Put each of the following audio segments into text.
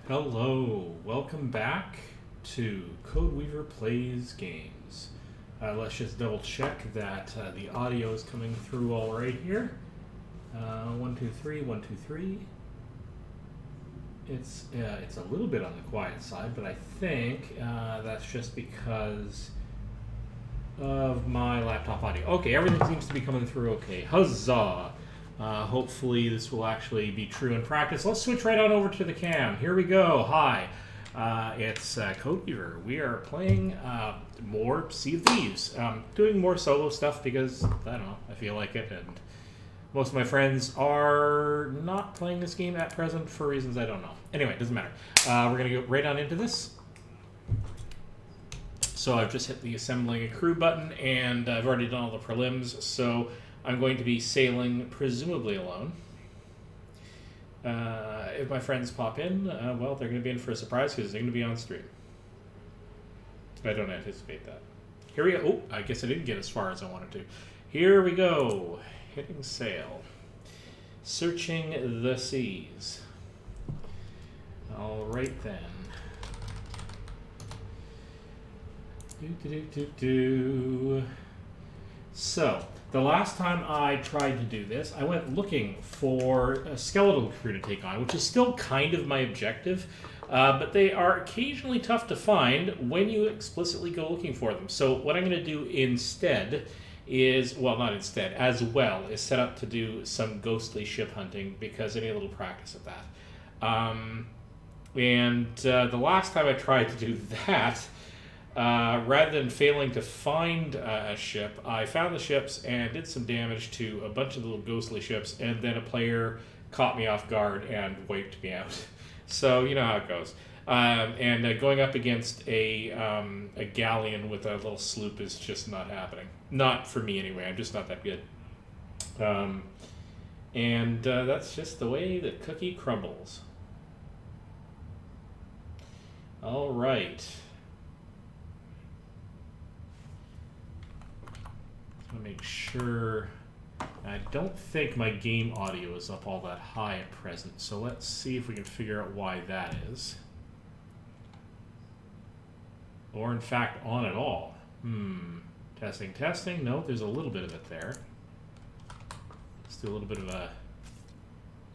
Hello, welcome back to Codeweaver Plays Games. Let's just double check that the audio is coming through all right here. 1, 2, 3, 1, 2, 3. It's a little bit on the quiet side, but I think that's just because of my laptop audio. Okay, everything seems to be coming through okay. Huzzah! Hopefully this will actually be true in practice. Let's switch right on over to the cam. Here we go. Hi. It's Codeweaver. We are playing more Sea of Thieves. Doing more solo stuff because, I don't know, I feel like it. And most of my friends are not playing this game at present for reasons I don't know. Anyway, it doesn't matter. We're going to go right on into this. So I've just hit the assembling a crew button, and I've already done all the prelims, so I'm going to be sailing presumably alone. If my friends pop in, well, they're going to be in for a surprise because they're going to be on stream. I don't anticipate that. Here we go. Oh, I guess I didn't get as far as I wanted to. Here we go. Hitting sail. Searching the seas. All right then. So, the last time I tried to do this, I went looking for a skeletal crew to take on, which is still kind of my objective, but they are occasionally tough to find when you explicitly go looking for them. So what I'm going to do instead is, well, not instead, as well, is set up to do some ghostly ship hunting because I need a little practice at that. The last time I tried to do that, rather than failing to find a ship, I found the ships and did some damage to a bunch of little ghostly ships, and then a player caught me off guard and wiped me out. So, you know how it goes. Going up against a galleon with a little sloop is just not happening. Not for me anyway, I'm just not that good. That's just the way the cookie crumbles. All right. Make sure. I don't think my game audio is up all that high at present, so let's see if we can figure out why that is. Or in fact on at all. Testing. No, there's a little bit of it there. Let's do a little bit of a...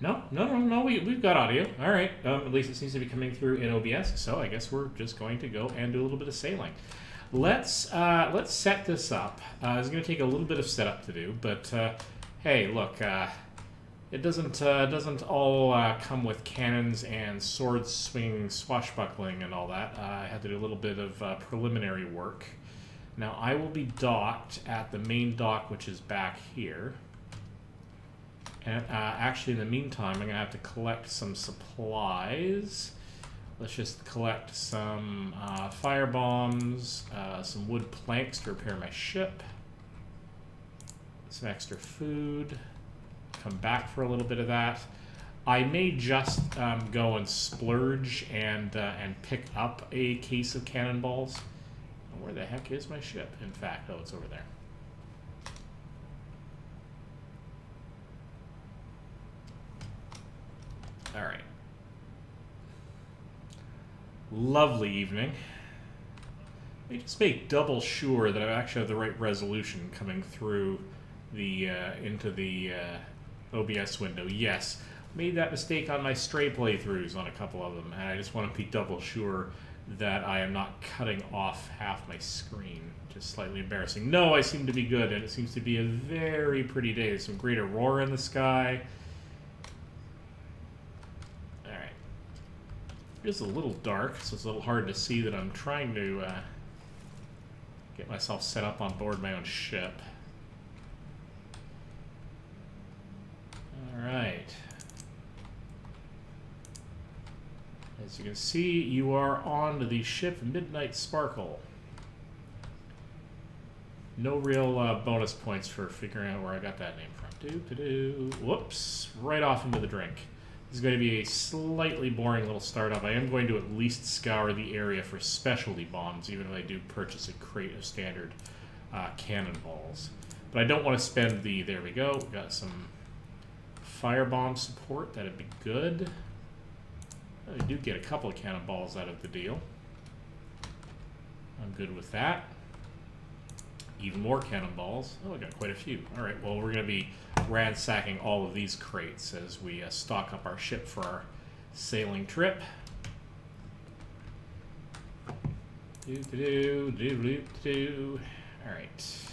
No, we've got audio. All right, at least it seems to be coming through in OBS, so I guess we're just going to go and do a little bit of sailing. Let's set this up. It's going to take a little bit of setup to do, but hey, look, it doesn't all come with cannons and sword swinging, swashbuckling, and all that. I had to do a little bit of preliminary work. Now I will be docked at the main dock, which is back here. And actually, in the meantime, I'm going to have to collect some supplies. Let's just collect some fire bombs, some wood planks to repair my ship, some extra food, come back for a little bit of that. I may just go and splurge and pick up a case of cannonballs. Where the heck is my ship? In fact, oh, it's over there. All right. Lovely evening. Let me just make double sure that I actually have the right resolution coming through the into the OBS window. Yes, made that mistake on my stray playthroughs on a couple of them, and I just want to be double sure that I am not cutting off half my screen. Just slightly embarrassing. No, I seem to be good, and it seems to be a very pretty day. Some great aurora in the sky. It's a little dark, so it's a little hard to see that I'm trying to get myself set up on board my own ship. Alright. As you can see, you are on the ship Midnight Sparkle. No real bonus points for figuring out where I got that name from. Whoops. Right off into the drink. This is going to be a slightly boring little startup. I am going to at least scour the area for specialty bombs, even if I do purchase a crate of standard cannonballs. But I don't want to spend the... There we go. We've got some firebomb support. That'd be good. I do get a couple of cannonballs out of the deal. I'm good with that. Even more cannonballs. Oh, I got quite a few. All right, well, we're going to be ransacking all of these crates as we stock up our ship for our sailing trip. All right.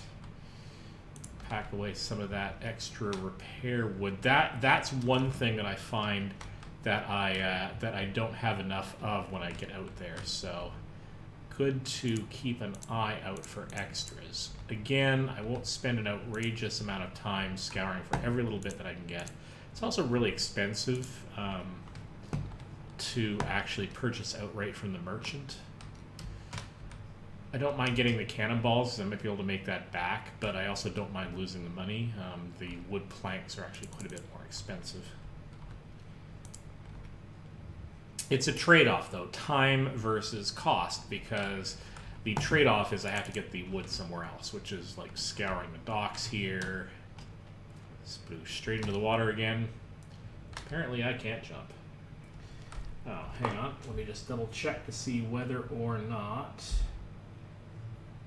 Pack away some of that extra repair wood. That's one thing that I find that I don't have enough of when I get out there. So good to keep an eye out for extras. Again, I won't spend an outrageous amount of time scouring for every little bit that I can get. It's also really expensive to actually purchase outright from the merchant. I don't mind getting the cannonballs because I might be able to make that back, but I also don't mind losing the money. The wood planks are actually quite a bit more expensive. It's a trade-off, though, time versus cost, because the trade-off is I have to get the wood somewhere else, which is like scouring the docks here. Sploosh straight into the water again. Apparently I can't jump. Oh, hang on. Let me just double check to see whether or not...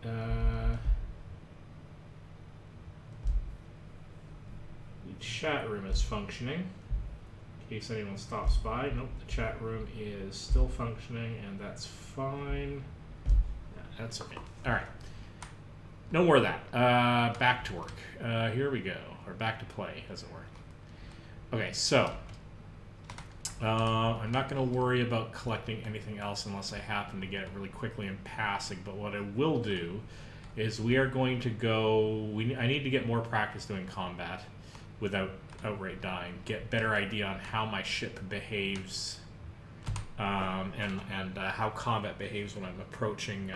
the chat room is functioning. In case anyone stops by. Nope, the chat room is still functioning, and that's fine. Yeah, that's okay. All right. No more of that. Back to work. Here we go. Or back to play, as it were. Okay, so I'm not going to worry about collecting anything else unless I happen to get it really quickly in passing. But what I will do is we are going to go... I need to get more practice doing combat without outright dying. Get better idea on how my ship behaves and how combat behaves when I'm approaching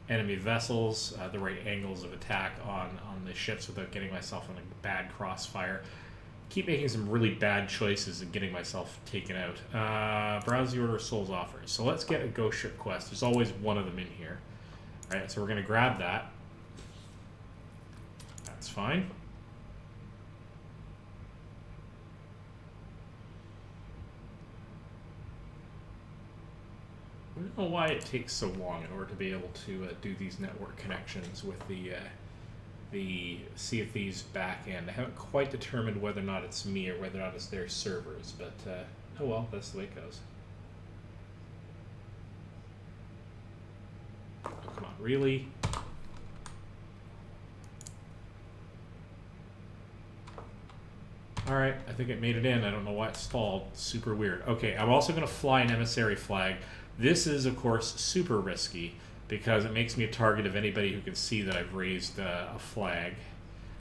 enemy vessels, the right angles of attack on the ships without getting myself in a bad crossfire. Keep making some really bad choices and getting myself taken out. Browse the order of souls offers. So let's get a ghost ship quest. There's always one of them in here. All right, so we're going to grab that. That's fine. I don't know why it takes so long in order to be able to do these network connections with the Sea of Thieves back end. I haven't quite determined whether or not it's me or whether or not it's their servers, but oh well, that's the way it goes. Oh, come on, really? Alright, I think it made it in. I don't know why it stalled. Super weird. Okay, I'm also going to fly an emissary flag. This is, of course, super risky because it makes me a target of anybody who can see that I've raised a flag.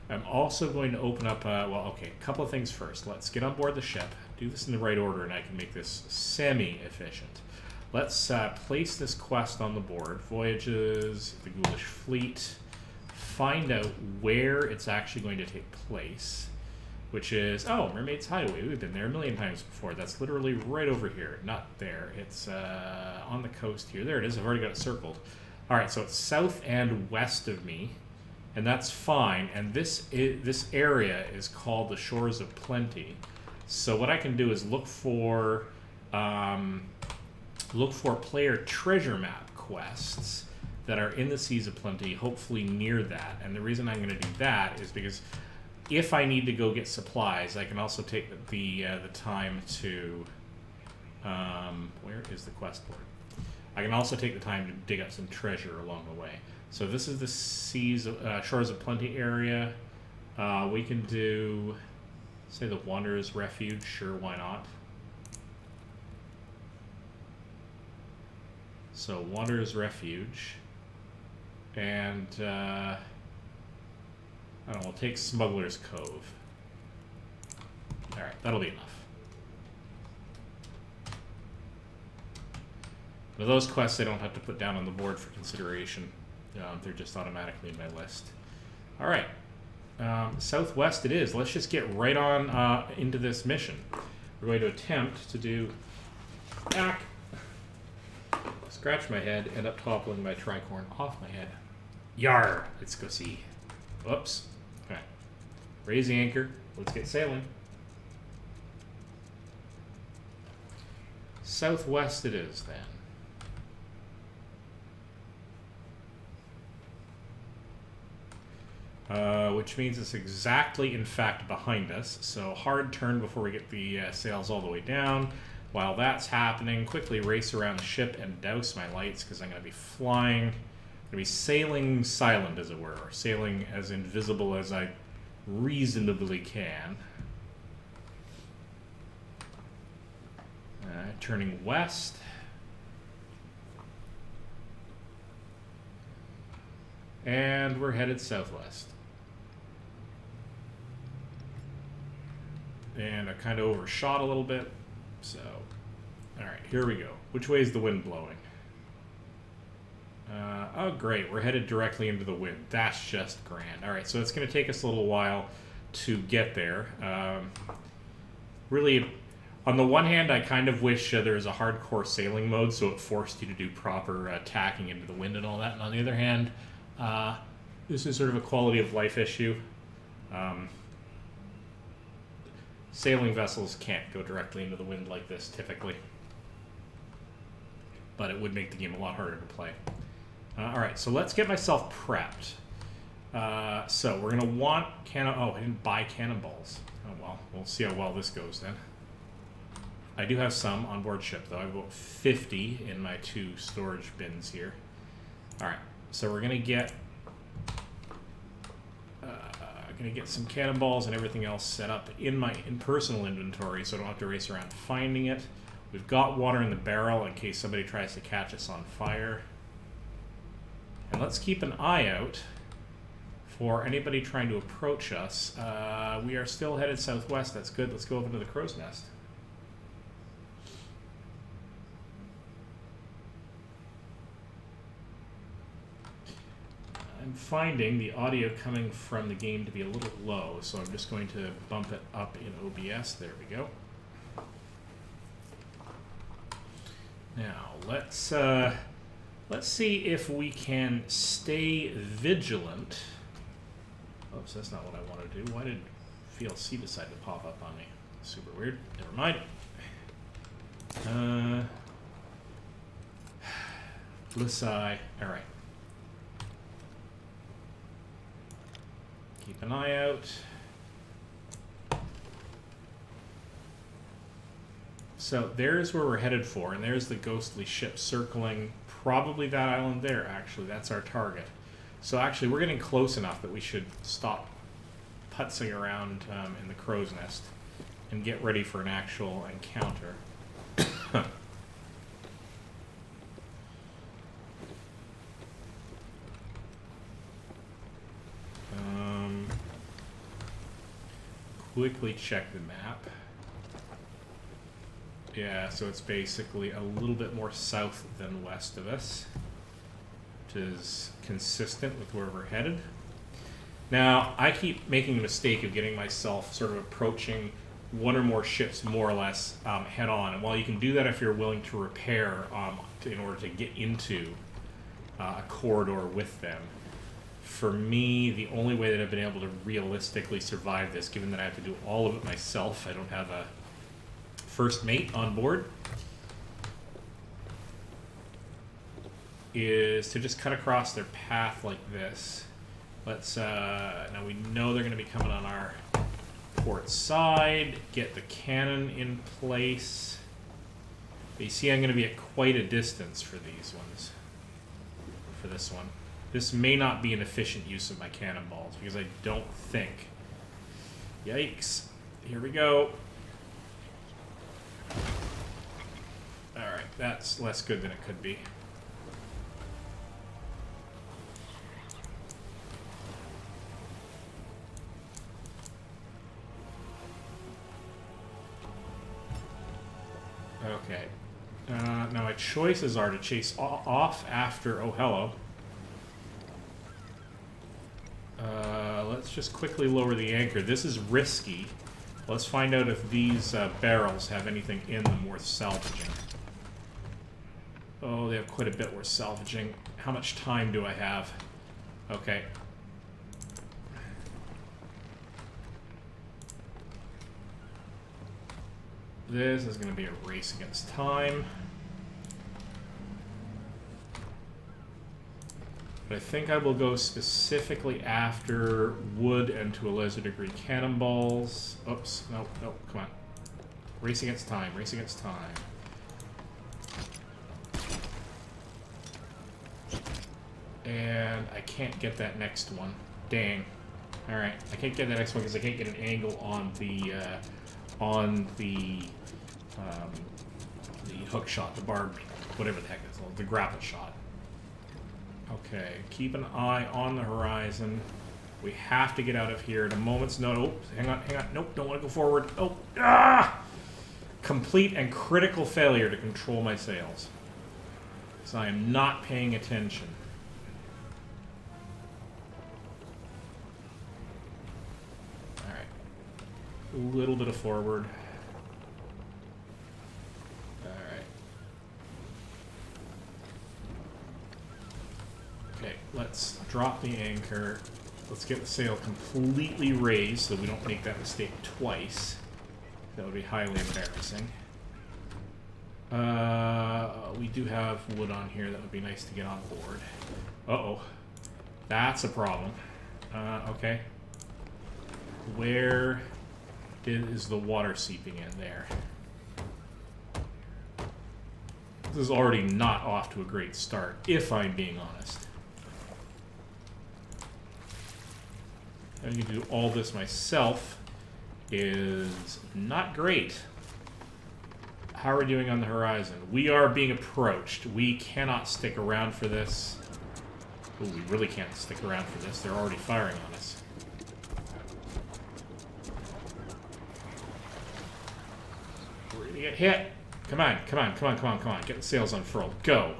I'm also going to open up, well, okay, a couple of things first. Let's get on board the ship, do this in the right order, and I can make this semi-efficient. Let's place this quest on the board. Voyages, the Ghoulish Fleet. Find out where it's actually going to take place, which is, oh, Mermaid's Hideaway. We've been there a million times before. That's literally right over here. Not there. It's on the coast here. There it is. I've already got it circled. All right, so it's south and west of me, and that's fine. And this area is called the Shores of Plenty. So what I can do is look for player treasure map quests that are in the Seas of Plenty, hopefully near that. And the reason I'm going to do that is because if I need to go get supplies, I can also take the time to... where is the quest board? I can also take the time to dig up some treasure along the way. So this is the Shores of Plenty area. We can do, say, the Wanderer's Refuge. Sure, why not? So Wanderer's Refuge. And... I don't know, we'll take Smuggler's Cove. Alright, that'll be enough. But those quests I don't have to put down on the board for consideration. They're just automatically in my list. Alright, southwest it is. Let's just get right on into this mission. We're going to attempt to do... Scratch my head, end up toppling my tricorn off my head. Yar! Let's go see. Whoops. Alright. Raise the anchor. Let's get sailing. Southwest it is, then. Which means it's exactly, in fact, behind us. So hard turn before we get the sails all the way down. While that's happening, quickly race around the ship and douse my lights because I'm going to be flying. I'm going to be sailing silent, as it were. Or sailing as invisible as I reasonably can. Turning west. And we're headed southwest. And I kind of overshot a little bit. So, alright, here we go. Which way is the wind blowing? Oh, great. We're headed directly into the wind. That's just grand. Alright, so it's going to take us a little while to get there. Really, on the one hand, I kind of wish there was a hardcore sailing mode so it forced you to do proper tacking into the wind and all that. And on the other hand, this is sort of a quality of life issue. Sailing vessels can't go directly into the wind like this typically. But it would make the game a lot harder to play. Alright, so let's get myself prepped. So we're going to want oh, I didn't buy cannonballs. Oh well, we'll see how well this goes then. I do have some on board ship though. I have about 50 in my 2 storage bins here. Alright, so we're going to get some cannonballs and everything else set up in my personal inventory so I don't have to race around finding it. We've got water in the barrel in case somebody tries to catch us on fire. And let's keep an eye out for anybody trying to approach us. We are still headed southwest. That's good. Let's go over to the crow's nest. I'm finding the audio coming from the game to be a little low, so I'm just going to bump it up in OBS. There we go. Now, let's see if we can stay vigilant. Oops, that's not what I want to do. Why did VLC decide to pop up on me? Super weird. Never mind. Lisai. All right. Keep an eye out. So there's where we're headed for, and there's the ghostly ship circling probably that island there, actually. That's our target. So actually, we're getting close enough that we should stop putzing around in the crow's nest and get ready for an actual encounter. Quickly check the map. Yeah, so it's basically a little bit more south than west of us, which is consistent with where we're headed. Now, I keep making the mistake of getting myself sort of approaching one or more ships more or less head on. And while you can do that if you're willing to repair in order to get into a corridor with them, for me, the only way that I've been able to realistically survive this, given that I have to do all of it myself, I don't have a first mate on board, is to just cut across their path like this. Let's, now we know they're going to be coming on our port side, get the cannon in place. But you see I'm going to be at quite a distance for these ones, for this one. This may not be an efficient use of my cannonballs because I don't think. Yikes. Here we go. Alright, that's less good than it could be. Okay. Now my choices are to chase off after... Oh, hello. Let's just quickly lower the anchor. This is risky. Let's find out if these barrels have anything in them worth salvaging. Oh, they have quite a bit worth salvaging. How much time do I have? Okay. This is going to be a race against time. But I think I will go specifically after wood and to a lesser degree cannonballs. Oops, no, no, come on. Race against time, race against time. And I can't get that next one. Dang. Alright, I can't get that next one because I can't get an angle on the hook shot, the barbed, whatever the heck it's called, the grapple shot. Okay, keep an eye on the horizon. We have to get out of here at a moment's notice. Oh, hang on, hang on. Nope, don't want to go forward. Oh, ah! Complete and critical failure to control my sails. So I am not paying attention. Alright. A little bit of forward. Okay, let's drop the anchor. Let's get the sail completely raised so we don't make that mistake twice. That would be highly embarrassing. We do have wood on here. That would be nice to get on board. Uh-oh. That's a problem. Okay. Where is the water seeping in there? This is already not off to a great start, if I'm being honest. Having to do all this myself is not great. How are we doing on the horizon? We are being approached. We cannot stick around for this. Oh, we really can't stick around for this. They're already firing on us. We're gonna get hit. Come on, come on, come on, come on, come on. Get the sails unfurled. Go.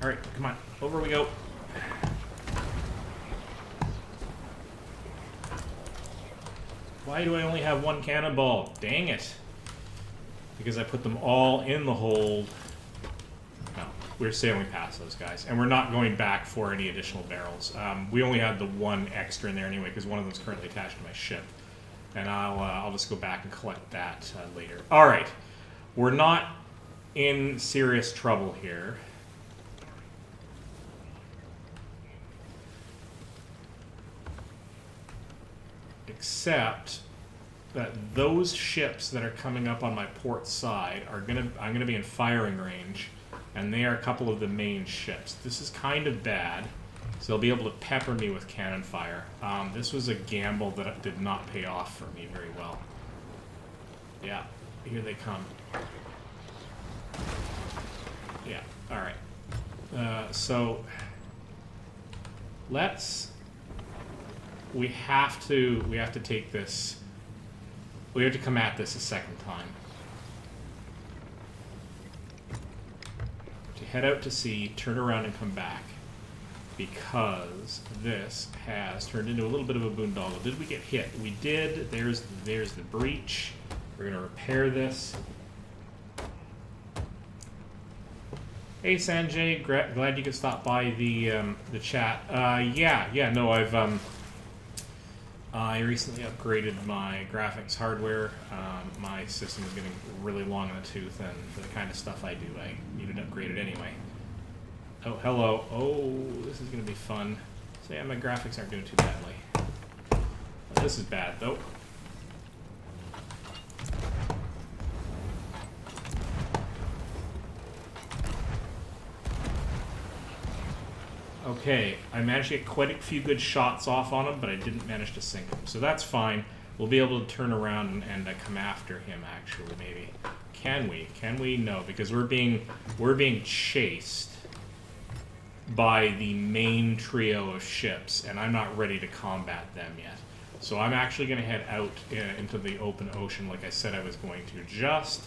Alright, come on. Over we go. Why do I only have one cannonball? Dang it. Because I put them all in the hold. No, we're sailing past those guys. And we're not going back for any additional barrels. We only had the one extra in there anyway, because one of them is currently attached to my ship. And I'll just go back and collect that later. Alright. We're not in serious trouble here. Except that those ships that are coming up on my port side are I'm gonna be in firing range, and they are a couple of the main ships. This is kind of bad, so they'll be able to pepper me with cannon fire. This was a gamble that did not pay off for me very well. Yeah, here they come. Yeah, all right. So let's. We have to take this. We have to come at this a second time. To head out to sea, turn around and come back. Because this has turned into a little bit of a boondoggle. Did we get hit? We did. There's the breach. We're gonna repair this. Hey Sanjay, glad you could stop by the chat. Yeah, no, I recently upgraded my graphics hardware. My system is getting really long in the tooth, and for the kind of stuff I do, I need it upgraded anyway. Oh, hello. Oh, this is going to be fun. So yeah, my graphics aren't doing too badly. Oh, this is bad, though. Okay, I managed to get quite a few good shots off on him, but I didn't manage to sink him. So that's fine. We'll be able to turn around and come after him, actually, maybe. Can we? Can we? No, because we're being chased by the main trio of ships, and I'm not ready to combat them yet. So I'm actually going to head out into the open ocean, like I said I was going to, just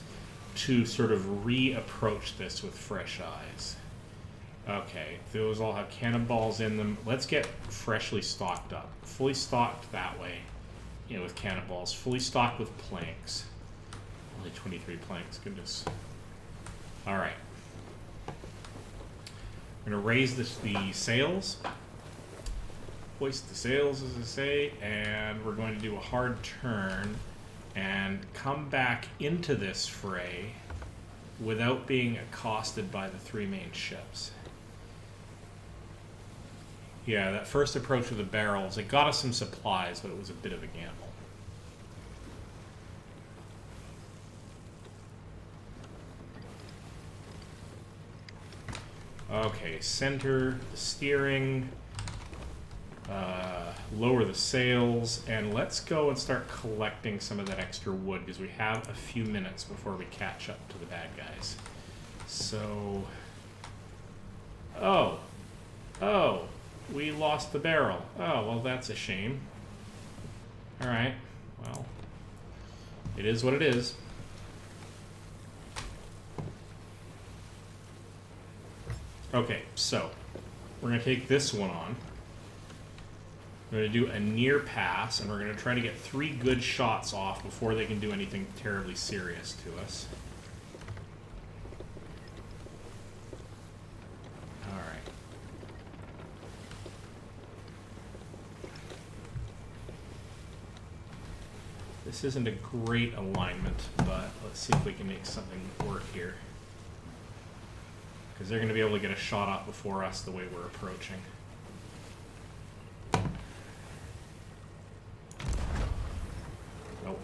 to sort of re-approach this with fresh eyes. Okay, those all have cannonballs in them. Let's get freshly stocked up. Fully stocked that way, with cannonballs. Fully stocked with planks. Only 23 planks, goodness. Alright. We're going to raise the sails. Hoist the sails, as I say, and we're going to do a hard turn and come back into this fray without being accosted by the 3 main ships. Yeah, that first approach with the barrels, it got us some supplies, but it was a bit of a gamble. Okay, center the steering, lower the sails, and let's go and start collecting some of that extra wood because we have a few minutes before we catch up to the bad guys. So, oh, we lost the barrel. Oh, well, that's a shame. All right, well, it is what it is. Okay, so we're going to take this one on. We're going to do a near pass, and we're going to try to get 3 good shots off before they can do anything terribly serious to us. All right. This isn't a great alignment, but let's see if we can make something work here. Because they're going to be able to get a shot off before us the way we're approaching. Nope.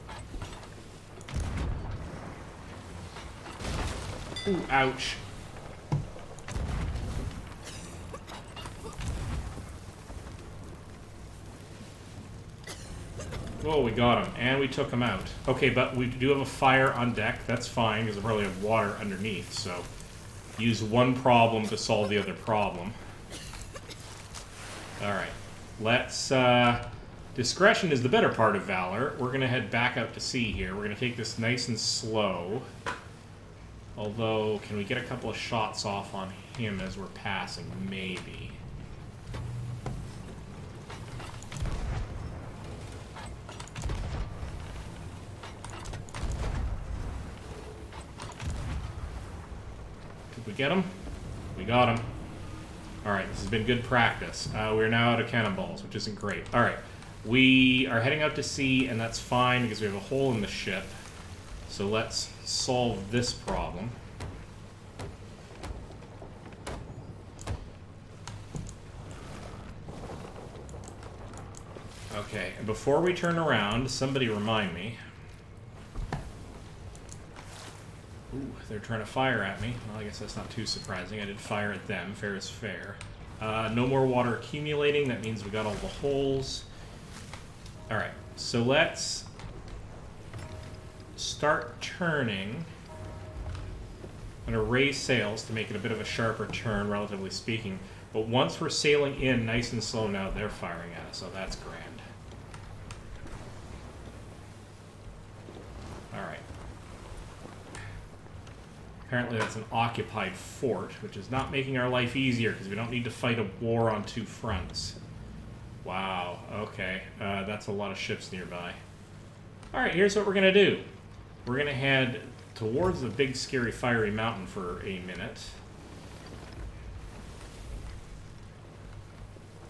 Ooh, ouch. Oh, we got him, and we took him out. Okay, but we do have a fire on deck. That's fine, because we probably have water underneath, so use one problem to solve the other problem. Alright, let's... discretion is the better part of valor. We're going to head back out to sea here. We're going to take this nice and slow. Although, can we get a couple of shots off on him as we're passing? Maybe. Did we get him? We got him. Alright, this has been good practice. We're now out of cannonballs, which isn't great. Alright, we are heading out to sea, and that's fine because we have a hole in the ship. So let's solve this problem. Okay, and before we turn around, somebody remind me. Ooh, they're trying to fire at me. Well, I guess that's not too surprising. I did fire at them. Fair is fair. No more water accumulating. That means we got all the holes. Alright, so let's start turning. I'm going to raise sails to make it a bit of a sharper turn, relatively speaking. But once we're sailing in nice and slow now, they're firing at us, so that's grand. Alright. Apparently that's an occupied fort, which is not making our life easier because we don't need to fight a war on 2 fronts. Wow, okay. That's a lot of ships nearby. Alright, here's what we're going to do. We're going to head towards the big, scary, fiery mountain for a minute.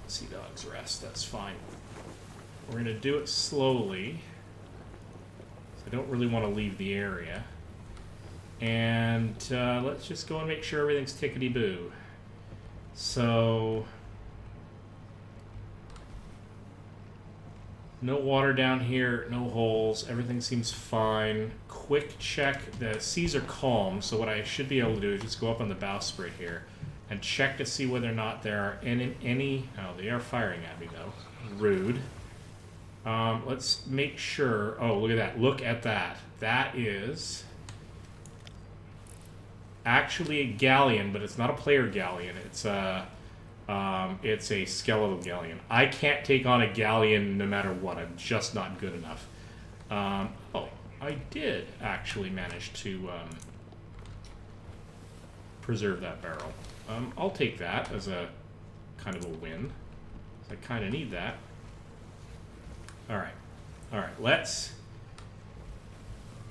Sea dogs rest, that's fine. We're going to do it slowly. I don't really want to leave the area. And let's just go and make sure everything's tickety-boo. So... no water down here, no holes, everything seems fine. Quick check, the seas are calm, so what I should be able to do is just go up on the bowsprit here and check to see whether or not there are any... oh, they are firing at me though. Rude. Let's make sure... oh, look at that. Look at that. That is actually a galleon, but it's not a player galleon. It's a skeletal galleon. I can't take on a galleon no matter what. I'm just not good enough. Oh, I did actually manage to preserve that barrel. I'll take that as a kind of a win. I kind of need that. Alright. Alright, let's...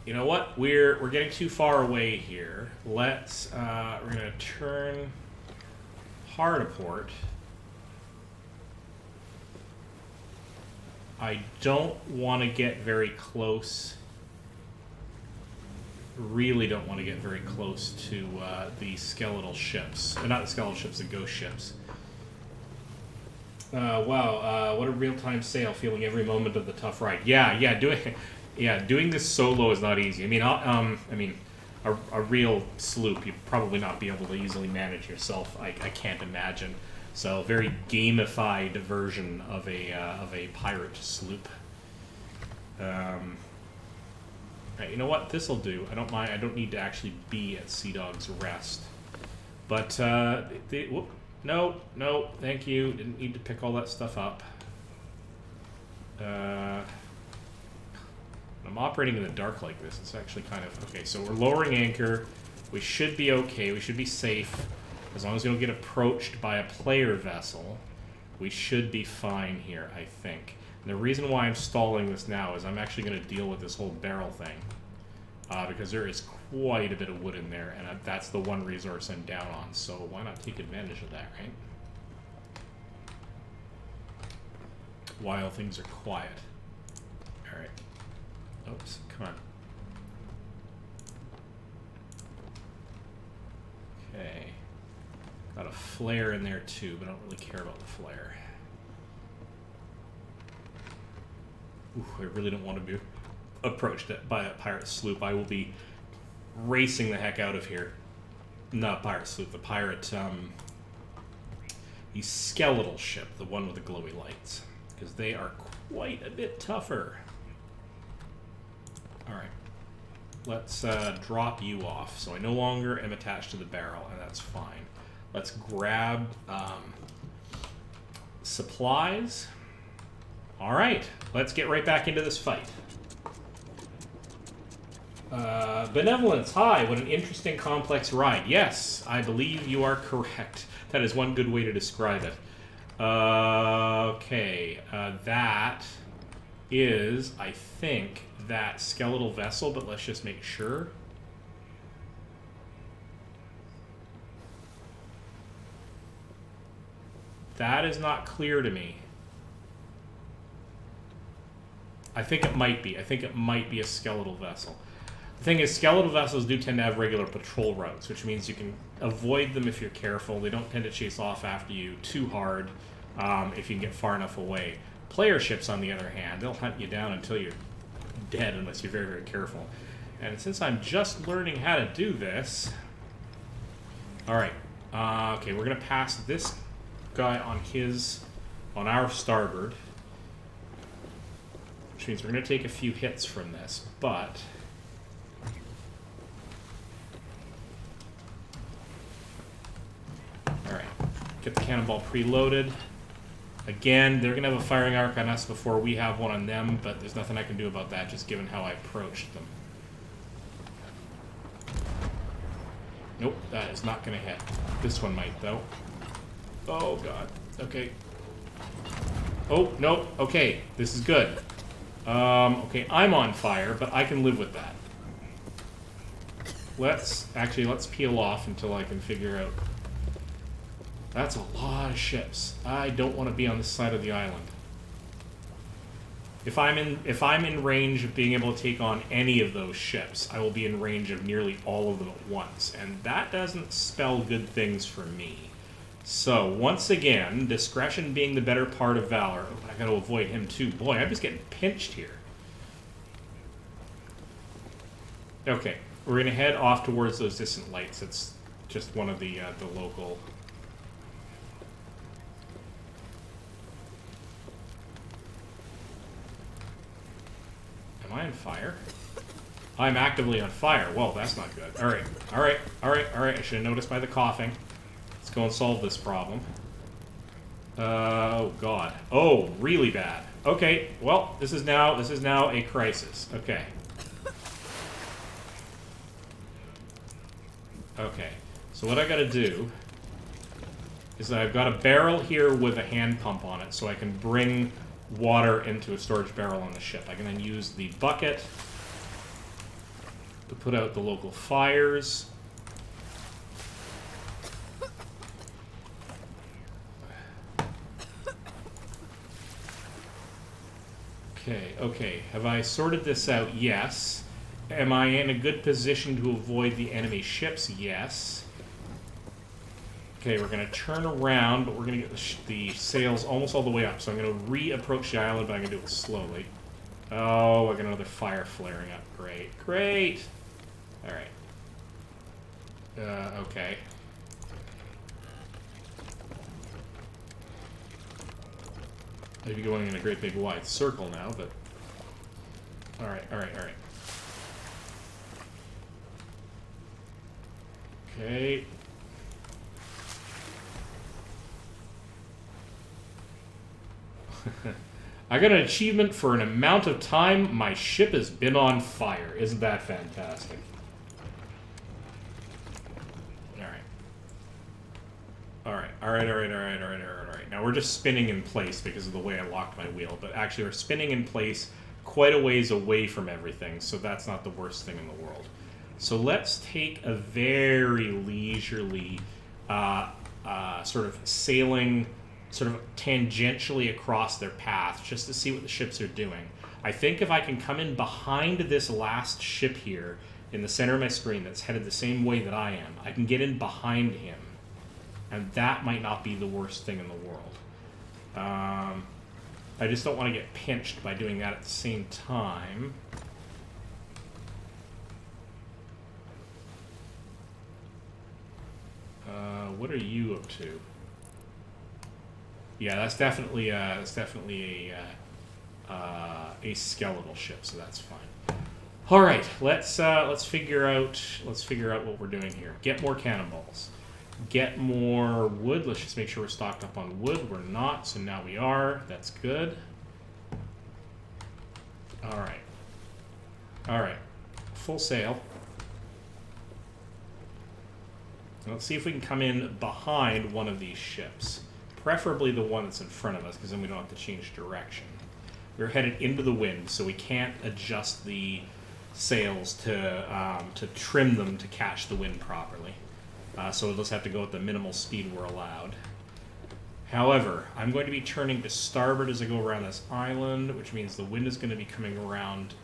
you know what? We're getting too far away here. Let's... we're going to turn hard a port. I don't want to get very close. Really don't want to get very close to the skeletal ships. Not the skeletal ships, the ghost ships. Wow, what a real-time sail, feeling every moment of the tough ride. Yeah, doing this solo is not easy. I mean, a real sloop, you'd probably not be able to easily manage yourself. I can't imagine. So, very gamified version of a pirate sloop. Right, you know what? This'll do. I don't mind. I don't need to actually be at Sea Dog's Rest. But whoop. No, thank you. Didn't need to pick all that stuff up. I'm operating in the dark like this. It's actually kind of... Okay, so we're lowering anchor. We should be okay. We should be safe. As long as we don't get approached by a player vessel, we should be fine here, I think. And the reason why I'm stalling this now is I'm actually going to deal with this whole barrel thing. Because there is quite a bit of wood in there, and that's the one resource I'm down on, so why not take advantage of that, right? While things are quiet. Alright. Oops, come on. Okay. Got a flare in there too, but I don't really care about the flare. Ooh, I really don't want to be approached by a pirate sloop. I will be racing the heck out of here. Not pirate sloop, the pirate, the skeletal ship, the one with the glowy lights. Because they are quite a bit tougher. Alright. Let's drop you off. So I no longer am attached to the barrel, and that's fine. Let's grab supplies. Alright, let's get right back into this fight. Benevolence, hi, what an interesting, complex ride. Yes, I believe you are correct. That is one good way to describe it. Okay, that is, I think, that skeletal vessel, but let's just make sure. That is not clear to me. I think it might be. I think it might be a skeletal vessel. The thing is, skeletal vessels do tend to have regular patrol routes, which means you can avoid them if you're careful. They don't tend to chase off after you too hard if you can get far enough away. Player ships, on the other hand, they'll hunt you down until you're dead unless you're very, very careful. And since I'm just learning how to do this... Alright. Okay, we're going to pass this guy on our starboard. Which means we're going to take a few hits from this, but... Alright, get the cannonball preloaded. Again, they're going to have a firing arc on us before we have one on them, but there's nothing I can do about that, just given how I approached them. Nope, that is not going to hit. This one might, though. Oh, God. Okay. Oh, nope. Okay, this is good. Okay, I'm on fire, but I can live with that. Let's peel off until I can figure out... That's a lot of ships. I don't want to be on this side of the island. If I'm in range of being able to take on any of those ships, I will be in range of nearly all of them at once, and that doesn't spell good things for me. So, once again, discretion being the better part of valor. Oh, I gotta avoid him too. Boy, I'm just getting pinched here. Okay, we're gonna head off towards those distant lights. It's just one of the local... Am I on fire? I'm actively on fire. Well, that's not good. Alright. I should have noticed by the coughing. Let's go and solve this problem. Oh, God. Oh, really bad. Okay, well, this is now a crisis. Okay. Okay, so what I gotta do is I've got a barrel here with a hand pump on it, so I can bring water into a storage barrel on the ship. I can then use the bucket to put out the local fires. Okay, okay. Have I sorted this out? Yes. Am I in a good position to avoid the enemy ships? Yes. Okay, we're going to turn around, but we're going to get the sails almost all the way up. So I'm going to re-approach the island, but I'm going to do it slowly. Oh, I got another fire flaring up. Great, great. All right. Okay. I'd be going in a great big wide circle now, but... Alright, alright, alright. Okay. I got an achievement for an amount of time my ship has been on fire. Isn't that fantastic? Alright. Now we're just spinning in place because of the way I locked my wheel, but actually we're spinning in place quite a ways away from everything, so that's not the worst thing in the world. So let's take a very leisurely sort of sailing sort of tangentially across their path just to see what the ships are doing. I think if I can come in behind this last ship here in the center of my screen that's headed the same way that I am, I can get in behind him. And that might not be the worst thing in the world. I just don't want to get pinched by doing that at the same time. What are you up to? Yeah, that's definitely a skeletal ship, so that's fine. All right, let's figure out what we're doing here. Get more cannonballs. Get more wood. Let's just make sure we're stocked up on wood. We're not, so now we are. That's good. Alright. Alright. Full sail. Let's see if we can come in behind one of these ships. Preferably the one that's in front of us, because then we don't have to change direction. We're headed into the wind, so we can't adjust the sails to trim them to catch the wind properly. So we'll just have to go at the minimal speed we're allowed. However, I'm going to be turning to starboard as I go around this island, which means the wind is going to be coming around.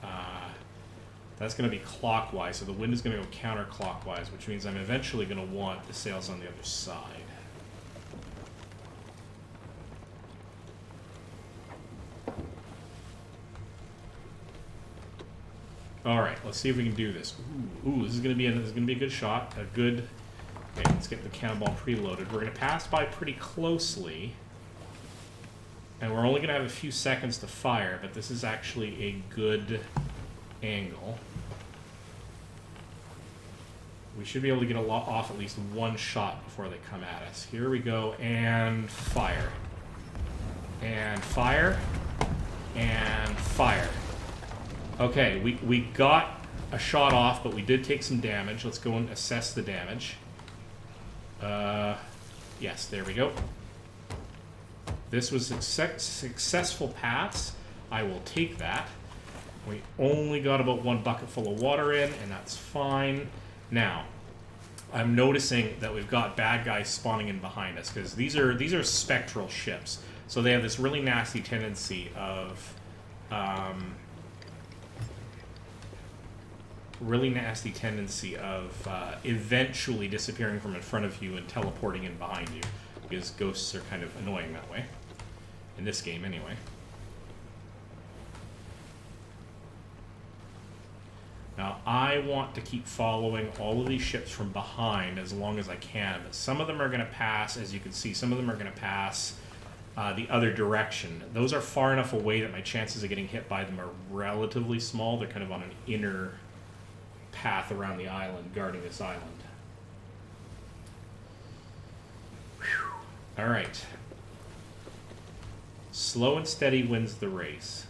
That's going to be clockwise, so the wind is going to go counterclockwise, which means I'm eventually going to want the sails on the other side. All right, let's see if we can do this. Ooh, this is going to be a good shot. A good. Okay, let's get the cannonball preloaded. We're going to pass by pretty closely, and we're only going to have a few seconds to fire, but this is actually a good angle. We should be able to get off at least one shot before they come at us. Here we go, and fire. And fire. And fire. Okay, we got a shot off, but we did take some damage. Let's go and assess the damage. Yes, there we go. This was a successful pass. I will take that. We only got about one bucket full of water in, and that's fine. Now, I'm noticing that we've got bad guys spawning in behind us, because these are spectral ships. So they have this really nasty tendency of eventually disappearing from in front of you and teleporting in behind you, because ghosts are kind of annoying that way. In this game, anyway. Now, I want to keep following all of these ships from behind as long as I can, but some of them are going to pass, as you can see, some of them are going to pass the other direction. Those are far enough away that my chances of getting hit by them are relatively small. They're kind of on an inner path around the island, guarding this island. Whew. All right. Slow and steady wins the race.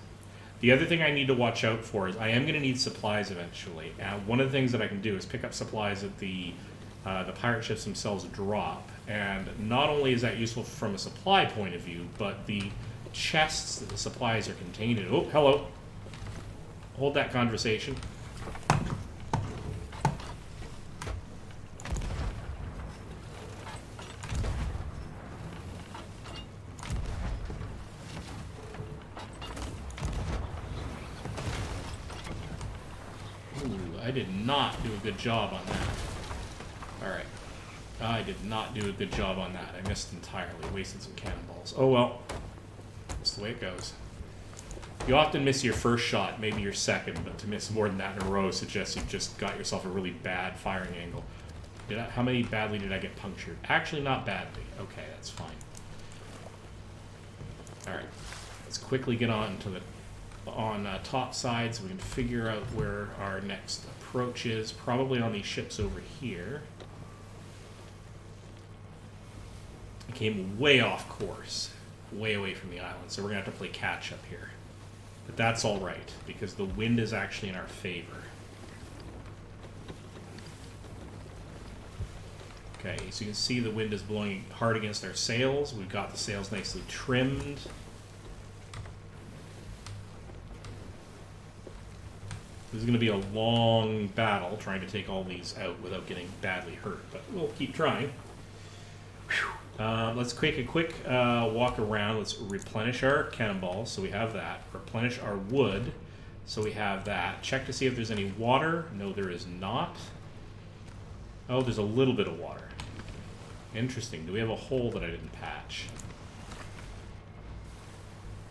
The other thing I need to watch out for is I am going to need supplies eventually. One of the things that I can do is pick up supplies that the pirate ships themselves drop. And not only is that useful from a supply point of view, but the chests that the supplies are contained in. Oh, hello. Hold that conversation. I did not do a good job on that. Alright. I did not do a good job on that. I missed entirely. Wasted some cannonballs. Oh well. That's the way it goes. You often miss your first shot, maybe your second, but to miss more than that in a row suggests you've just got yourself a really bad firing angle. How many badly did I get punctured? Actually, not badly. Okay, that's fine. Alright. Let's quickly get on to the top side so we can figure out where our next approach is. Probably on these ships over here. I came way off course. Way away from the island, so we're going to have to play catch up here. But that's alright, because the wind is actually in our favor. Okay, so you can see the wind is blowing hard against our sails. We've got the sails nicely trimmed. This is going to be a long battle trying to take all these out without getting badly hurt, but we'll keep trying. Let's take a quick walk around. Let's replenish our cannonballs, so we have that. Replenish our wood, so we have that. Check to see if there's any water. No, there is not. Oh, there's a little bit of water. Interesting. Do we have a hole that I didn't patch?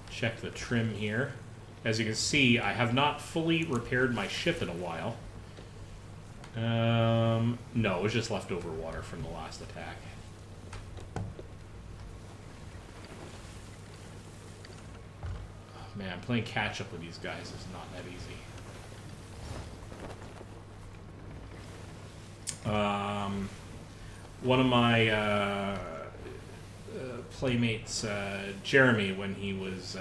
Check the trim here. As you can see, I have not fully repaired my ship in a while. No, it was just leftover water from the last attack. Oh, man, playing catch-up with these guys is not that easy. One of my playmates, Jeremy, when he was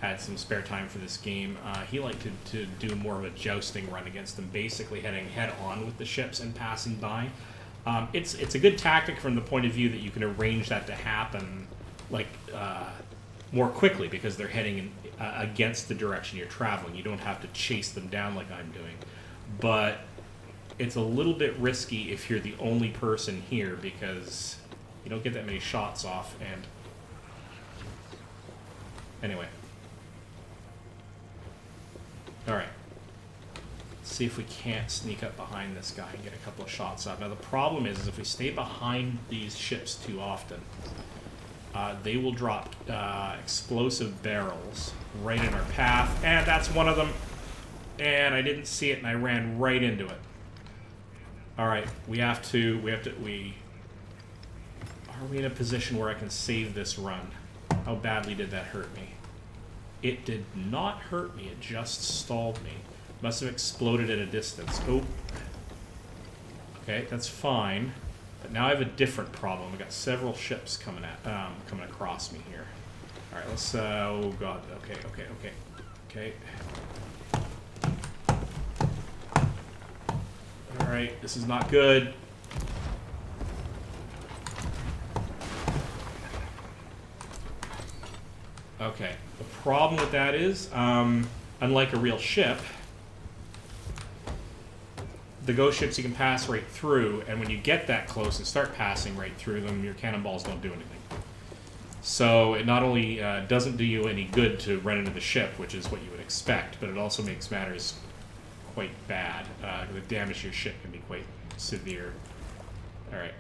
had some spare time for this game, he liked to do more of a jousting run against them, basically heading head-on with the ships and passing by. It's a good tactic from the point of view that you can arrange that to happen like more quickly because they're heading against the direction you're traveling. You don't have to chase them down like I'm doing. But it's a little bit risky if you're the only person here because you don't get that many shots off. And anyway. Alright. Let's see if we can't sneak up behind this guy and get a couple of shots off. Now the problem is if we stay behind these ships too often, they will drop explosive barrels right in our path. And that's one of them. And I didn't see it and I ran right into it. Alright, are we in a position where I can save this run? How badly did that hurt me? It did not hurt me, it just stalled me. Must have exploded at a distance. Oh. Okay, that's fine. But now I have a different problem. I've got several ships coming across me here. Alright, let's oh god, okay. Alright, this is not good. Okay, the problem with that is, unlike a real ship, the ghost ships you can pass right through, and when you get that close and start passing right through them, your cannonballs don't do anything. So it not only doesn't do you any good to run into the ship, which is what you would expect, but it also makes matters quite bad. The damage to your ship can be quite severe. Alright.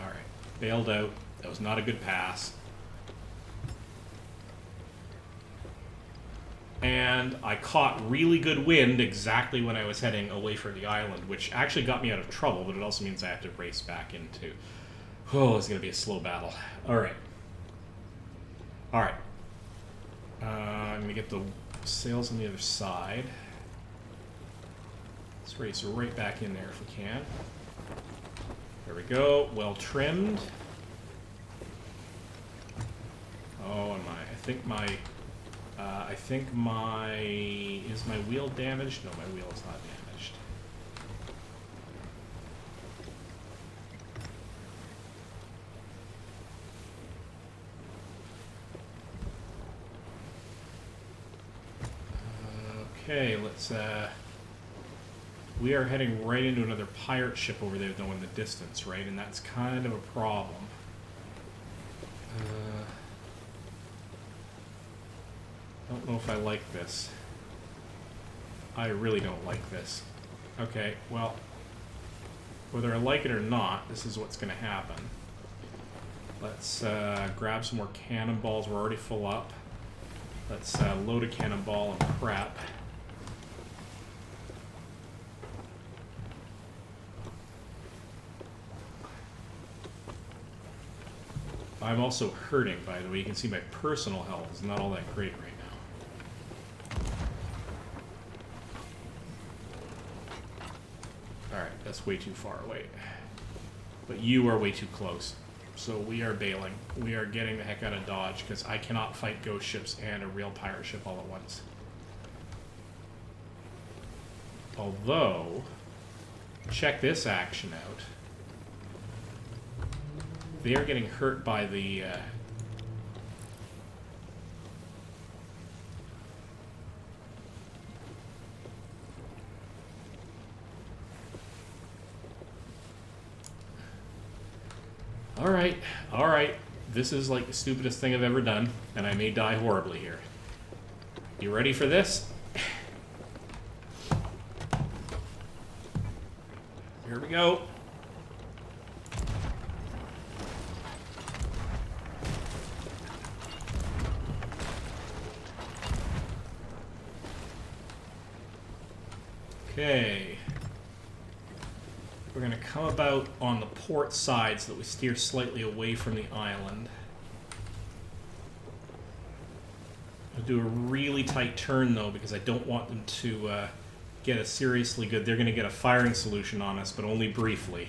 Alright. Bailed out. That was not a good pass. And I caught really good wind exactly when I was heading away from the island, which actually got me out of trouble, but it also means I have to race back into... Oh, it's going to be a slow battle. Alright. Alright. I'm going to get the sails on the other side. Let's race right back in there if we can. There we go. Well trimmed. Oh, and I think my... Is my wheel damaged? No, my wheel is not damaged. Okay, let's... We are heading right into another pirate ship over there, though, in the distance, right? And that's kind of a problem. Don't know if I like this. I really don't like this. Okay, well, whether I like it or not, this is what's going to happen. Let's grab some more cannonballs. We're already full up. Let's load a cannonball and prep. I'm also hurting, by the way. You can see my personal health is not all that great right now. Alright, that's way too far away. But you are way too close. So we are bailing. We are getting the heck out of Dodge, because I cannot fight ghost ships and a real pirate ship all at once. Although, check this action out. They are getting hurt by the... Alright, alright. This is like the stupidest thing I've ever done, and I may die horribly here. You ready for this? Here we go. Okay. We're going to come about on the port side so that we steer slightly away from the island. I'll do a really tight turn, though, because I don't want them to get a seriously good... They're going to get a firing solution on us, but only briefly.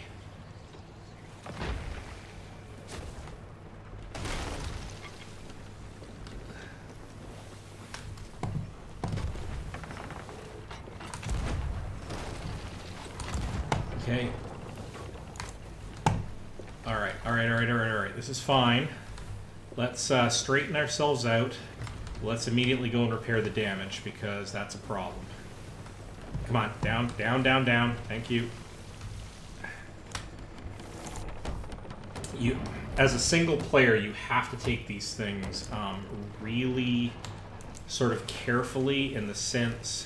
Okay. Alright. This is fine. Let's straighten ourselves out. Let's immediately go and repair the damage, because that's a problem. Come on, down. Thank you. As a single player, you have to take these things really sort of carefully, in the sense...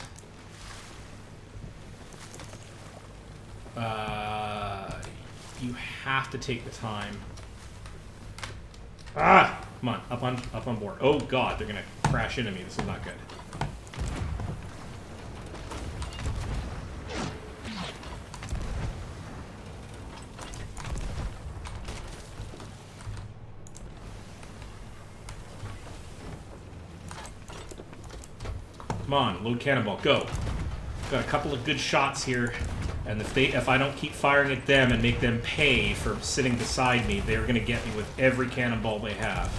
you have to take the time. Ah! Come on, up on board. Oh god, they're gonna crash into me. This is not good. Come on, load cannonball, go. Got a couple of good shots here. And if I don't keep firing at them and make them pay for sitting beside me, they're going to get me with every cannonball they have.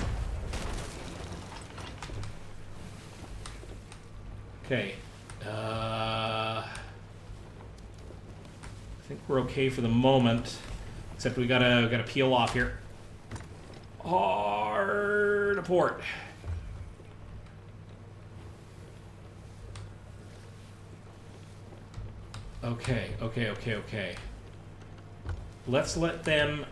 Okay. I think we're okay for the moment. Except we gotta peel off here. Hard to port. Okay. Let's let them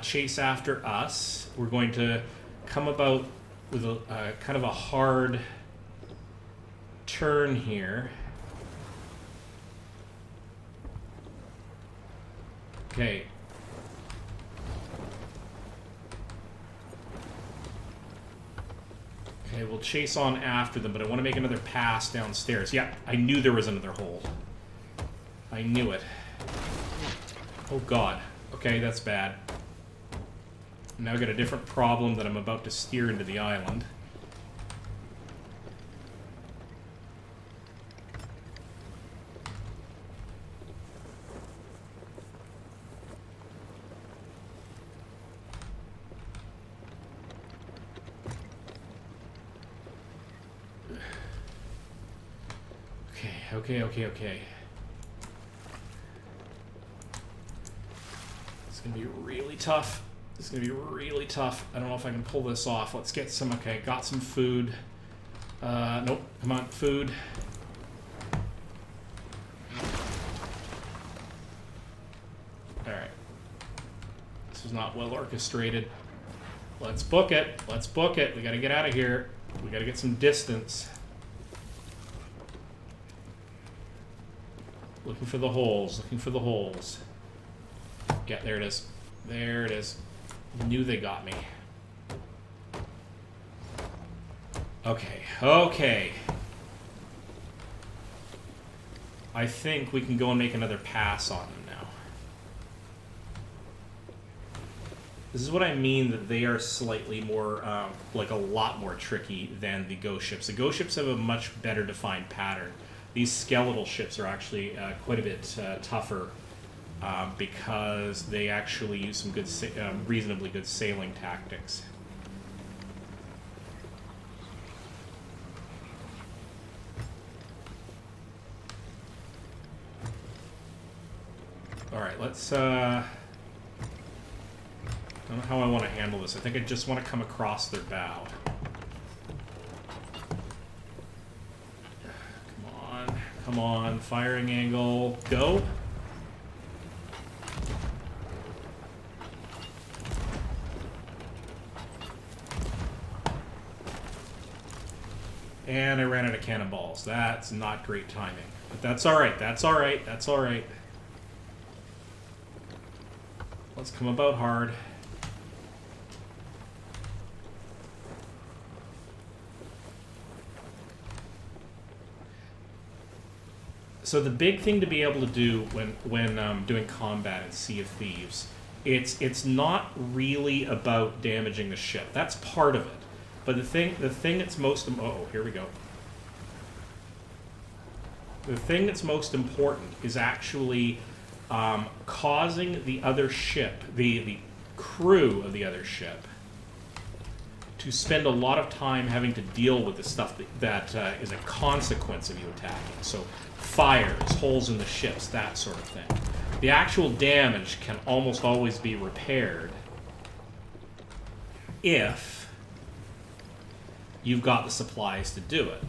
chase after us. We're going to come about with a kind of a hard turn here. Okay. Okay, we'll chase on after them, but I want to make another pass downstairs. Yeah, I knew there was another hole. I knew it. Oh god. Okay, that's bad. Now I've got a different problem that I'm about to steer into the island. Okay. It's gonna be really tough. It's gonna be really tough. I don't know if I can pull this off. Let's get some... Okay, got some food. Nope. Come on, food. Alright. This is not well orchestrated. Let's book it. Let's book it. We gotta get out of here. We gotta get some distance. Looking for the holes. Looking for the holes. Yeah, there it is. There it is. Knew they got me. Okay. Okay. I think we can go and make another pass on them now. This is what I mean that they are slightly more, like a lot more tricky than the ghost ships. The ghost ships have a much better defined pattern. These skeletal ships are actually quite a bit tougher because they actually use some good, reasonably good sailing tactics. All right, let's. I don't know how I want to handle this. I think I just want to come across their bow. Come on, come on, firing angle, go. And I ran out of cannonballs. That's not great timing. But that's alright, that's alright, that's alright. Let's come about hard. So the big thing to be able to do when doing combat in Sea of Thieves, it's not really about damaging the ship. That's part of it. But the thing that's most here we go. The thing that's most important is actually causing the other ship, the crew of the other ship, to spend a lot of time having to deal with the stuff that is a consequence of you attacking. So fires, holes in the ships, that sort of thing. The actual damage can almost always be repaired if you've got the supplies to do it.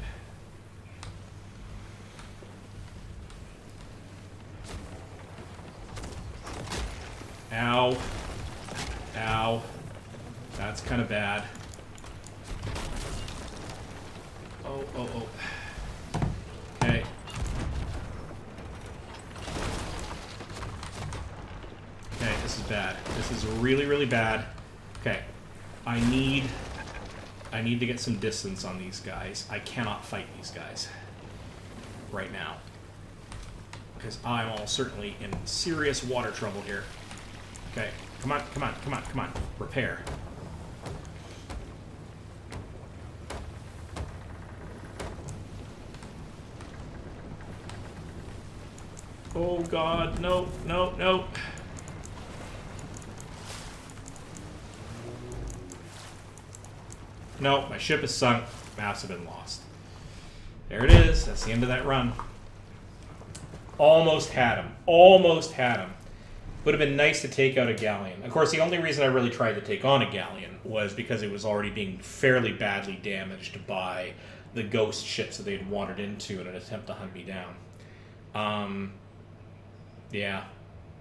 Ow. Ow. That's kind of bad. Oh, oh, oh. Okay. Okay, this is bad. This is really, really bad. Okay. I need to get some distance on these guys. I cannot fight these guys right now, because I'm all certainly in serious water trouble here. Okay, come on, come on, come on, come on. Repair. Oh God, no, no, no. No, my ship is sunk. Maps have been lost. There it is. That's the end of that run. Almost had him. Almost had him. Would have been nice to take out a galleon. Of course, the only reason I really tried to take on a galleon was because it was already being fairly badly damaged by the ghost ships that they had wandered into in an attempt to hunt me down. Yeah.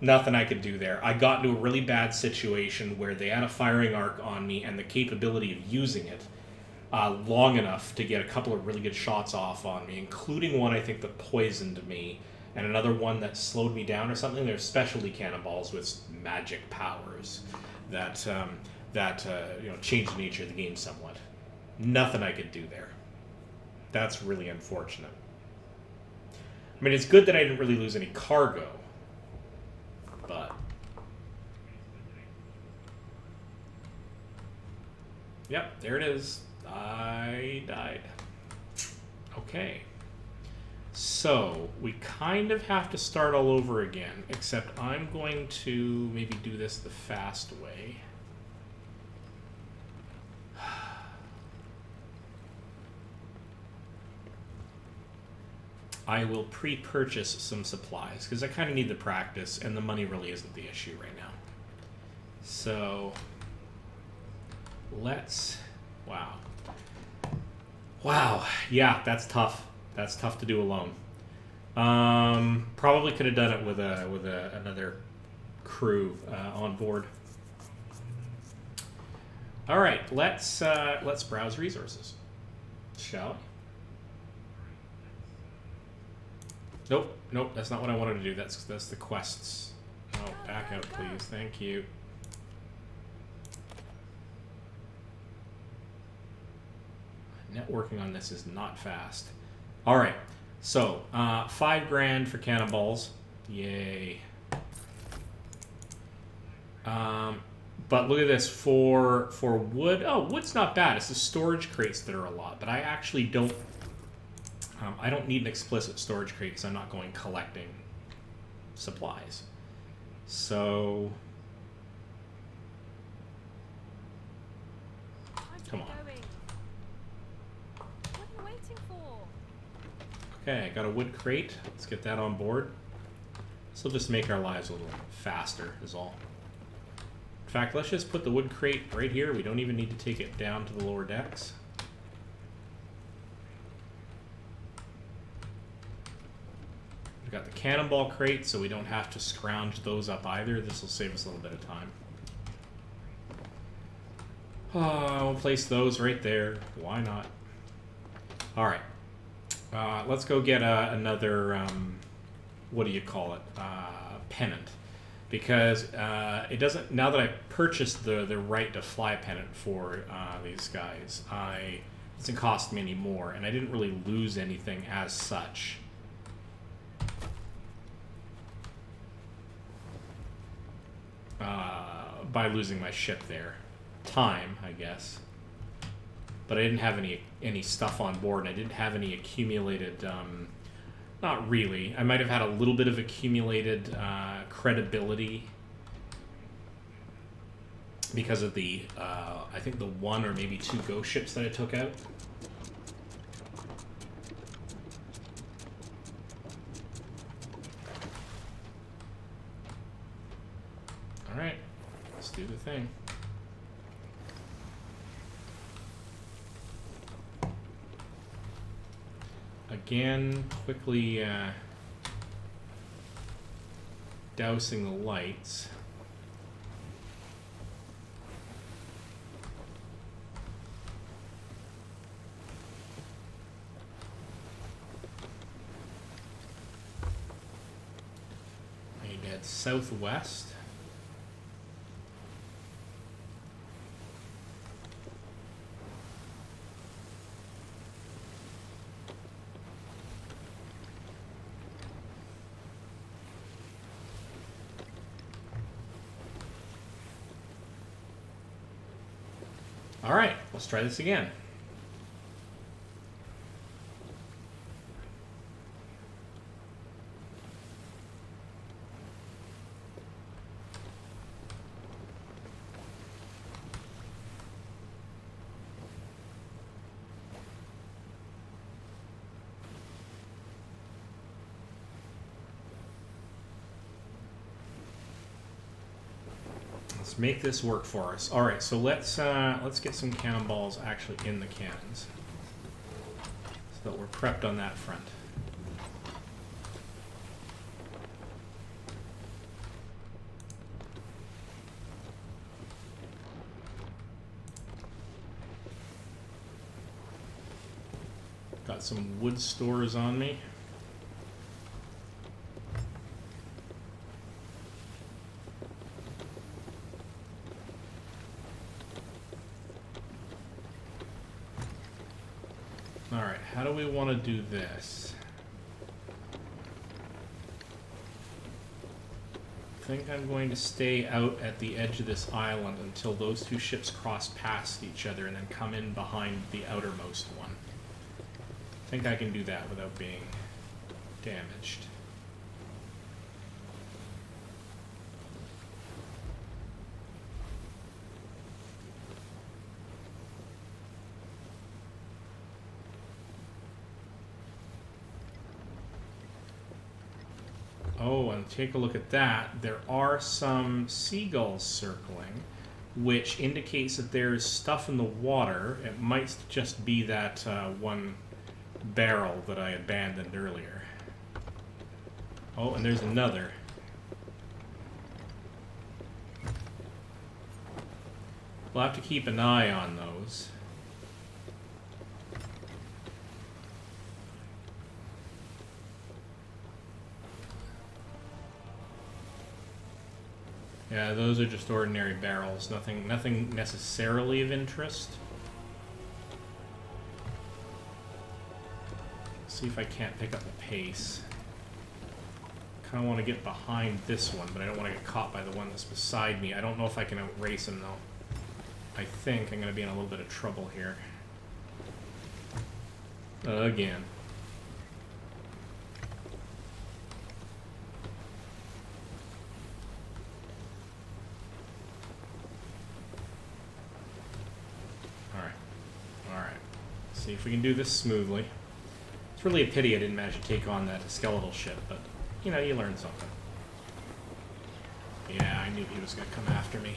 Nothing I could do there. I got into a really bad situation where they had a firing arc on me and the capability of using it long enough to get a couple of really good shots off on me, including one I think that poisoned me, and another one that slowed me down or something. They're specialty cannonballs with magic powers that change the nature of the game somewhat. Nothing I could do there. That's really unfortunate. I mean, it's good that I didn't really lose any cargo, but yep, there it is. I died. Okay. So, we kind of have to start all over again, except I'm going to maybe do this the fast way. I will pre-purchase some supplies, because I kind of need the practice, and the money really isn't the issue right now. So, let's... Wow. Wow. Yeah, that's tough. That's tough to do alone. Probably could have done it with another crew on board. All right, let's browse resources, shall we? Nope, nope, that's not what I wanted to do. That's the quests. Oh, back out, please. Thank you. Networking on this is not fast. All right, so $5 grand for cannonballs. Yay. But look at this for wood. Oh, wood's not bad. It's the storage crates that are a lot, but I actually don't. I don't need an explicit storage crate because I'm not going collecting supplies. So, come on. What are you waiting for? Okay, I got a wood crate. Let's get that on board. This will just make our lives a little faster, is all. In fact, let's just put the wood crate right here. We don't even need to take it down to the lower decks. We've got the cannonball crate, so we don't have to scrounge those up either. This will save us a little bit of time. We'll place those right there. Why not? All right. Let's go get another, what do you call it? Pennant. Because it doesn't, now that I purchased the right to fly pennant for these guys, it doesn't cost me any more, and I didn't really lose anything as such. By losing my ship there. Time, I guess. But I didn't have any stuff on board, and I didn't have any accumulated, not really. I might have had a little bit of accumulated credibility because of the, I think the 1 or maybe 2 ghost ships that I took out. Alright, let's do the thing. Again, quickly dousing the lights. I need to head southwest. All right, let's try this again. Let's make this work for us. All right, so let's get some cannonballs actually in the cannons, so that we're prepped on that front. Got some wood stores on me. Alright, how do we want to do this? I think I'm going to stay out at the edge of this island until those 2 ships cross past each other and then come in behind the outermost one. I think I can do that without being damaged. Oh, and take a look at that. There are some seagulls circling, which indicates that there's stuff in the water. It might just be that one barrel that I abandoned earlier. Oh, and there's another. We'll have to keep an eye on those. Yeah, those are just ordinary barrels. Nothing necessarily of interest. See if I can't pick up the pace. Kind of want to get behind this one, but I don't want to get caught by the one that's beside me. I don't know if I can outrace him, though. I think I'm going to be in a little bit of trouble here. Again. Alright. See if we can do this smoothly. It's really a pity I didn't manage to take on that skeletal ship, but, you know, you learn something. Yeah, I knew he was going to come after me.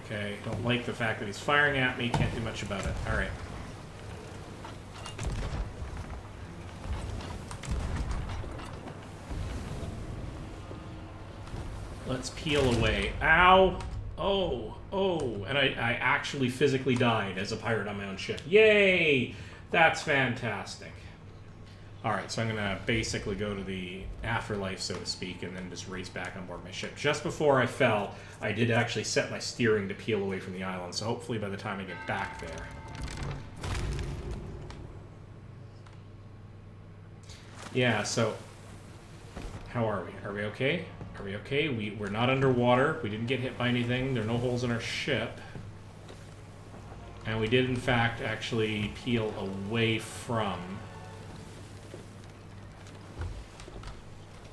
Okay, don't like the fact that he's firing at me, can't do much about it. Alright. Let's peel away. Ow! Oh! And I actually physically died as a pirate on my own ship. Yay! That's fantastic. Alright, so I'm going to basically go to the afterlife, so to speak, and then just race back on board my ship. Just before I fell, I did actually set my steering to peel away from the island, so hopefully by the time I get back there... Yeah, so... How are we? Are we okay? Are we okay? We're not underwater. We didn't get hit by anything. There are no holes in our ship. And we did, in fact, actually peel away from...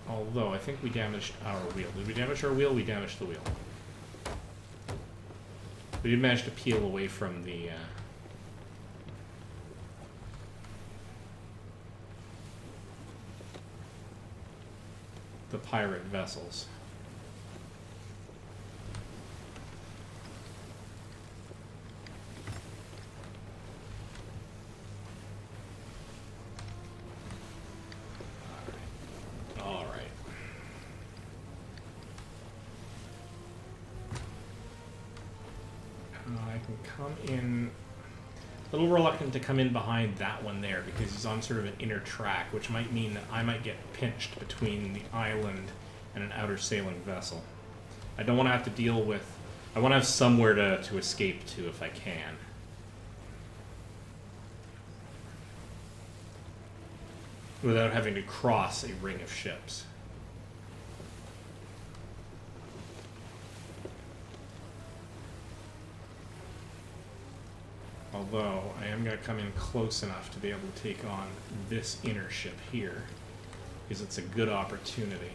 Although, I think we damaged our wheel. Did we damage our wheel? We damaged the wheel. We did manage to peel away from the pirate vessels. Come in a little reluctant to come in behind that one there because he's on sort of an inner track, which might mean that I might get pinched between the island and an outer sailing vessel. I don't want to have to deal with... I want to have somewhere to escape to if I can. Without having to cross a ring of ships. Although, I am going to come in close enough to be able to take on this inner ship here, because it's a good opportunity.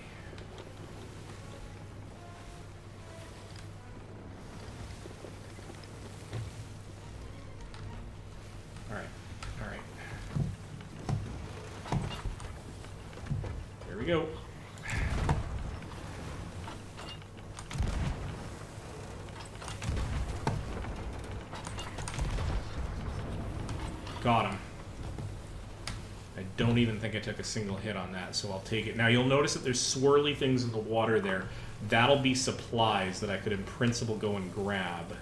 Alright. Here we go. Got him. I don't even think I took a single hit on that, so I'll take it. Now you'll notice that there's swirly things in the water there. That'll be supplies that I could in principle go and grab.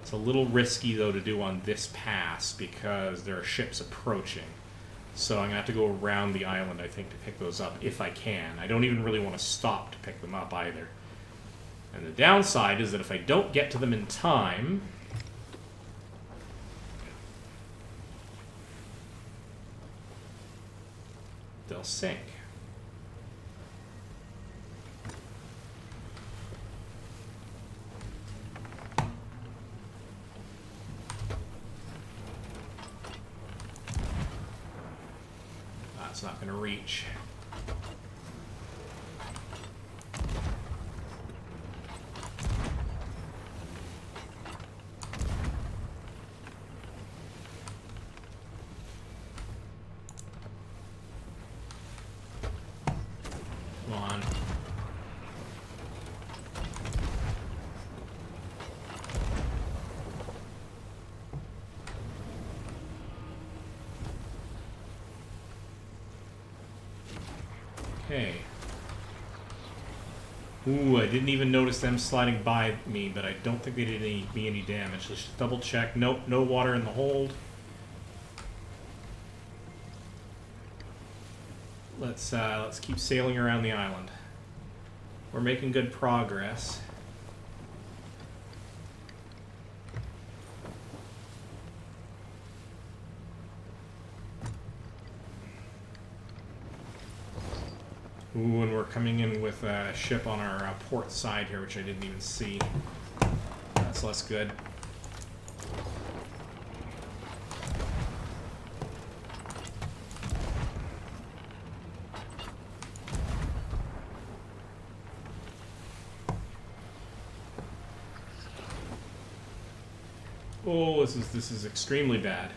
It's a little risky though to do on this pass because there are ships approaching. So I'm going to have to go around the island, I think, to pick those up if I can. I don't even really want to stop to pick them up either. And the downside is that if I don't get to them in time... they'll sink. That's not going to reach. Okay. Ooh, I didn't even notice them sliding by me, but I don't think they did me any damage. Let's just double check. Nope, no water in the hold. Let's keep sailing around the island. We're making good progress. Ooh, and we're coming in with a ship on our port side here, which I didn't even see. That's less good. Oh, this is extremely bad.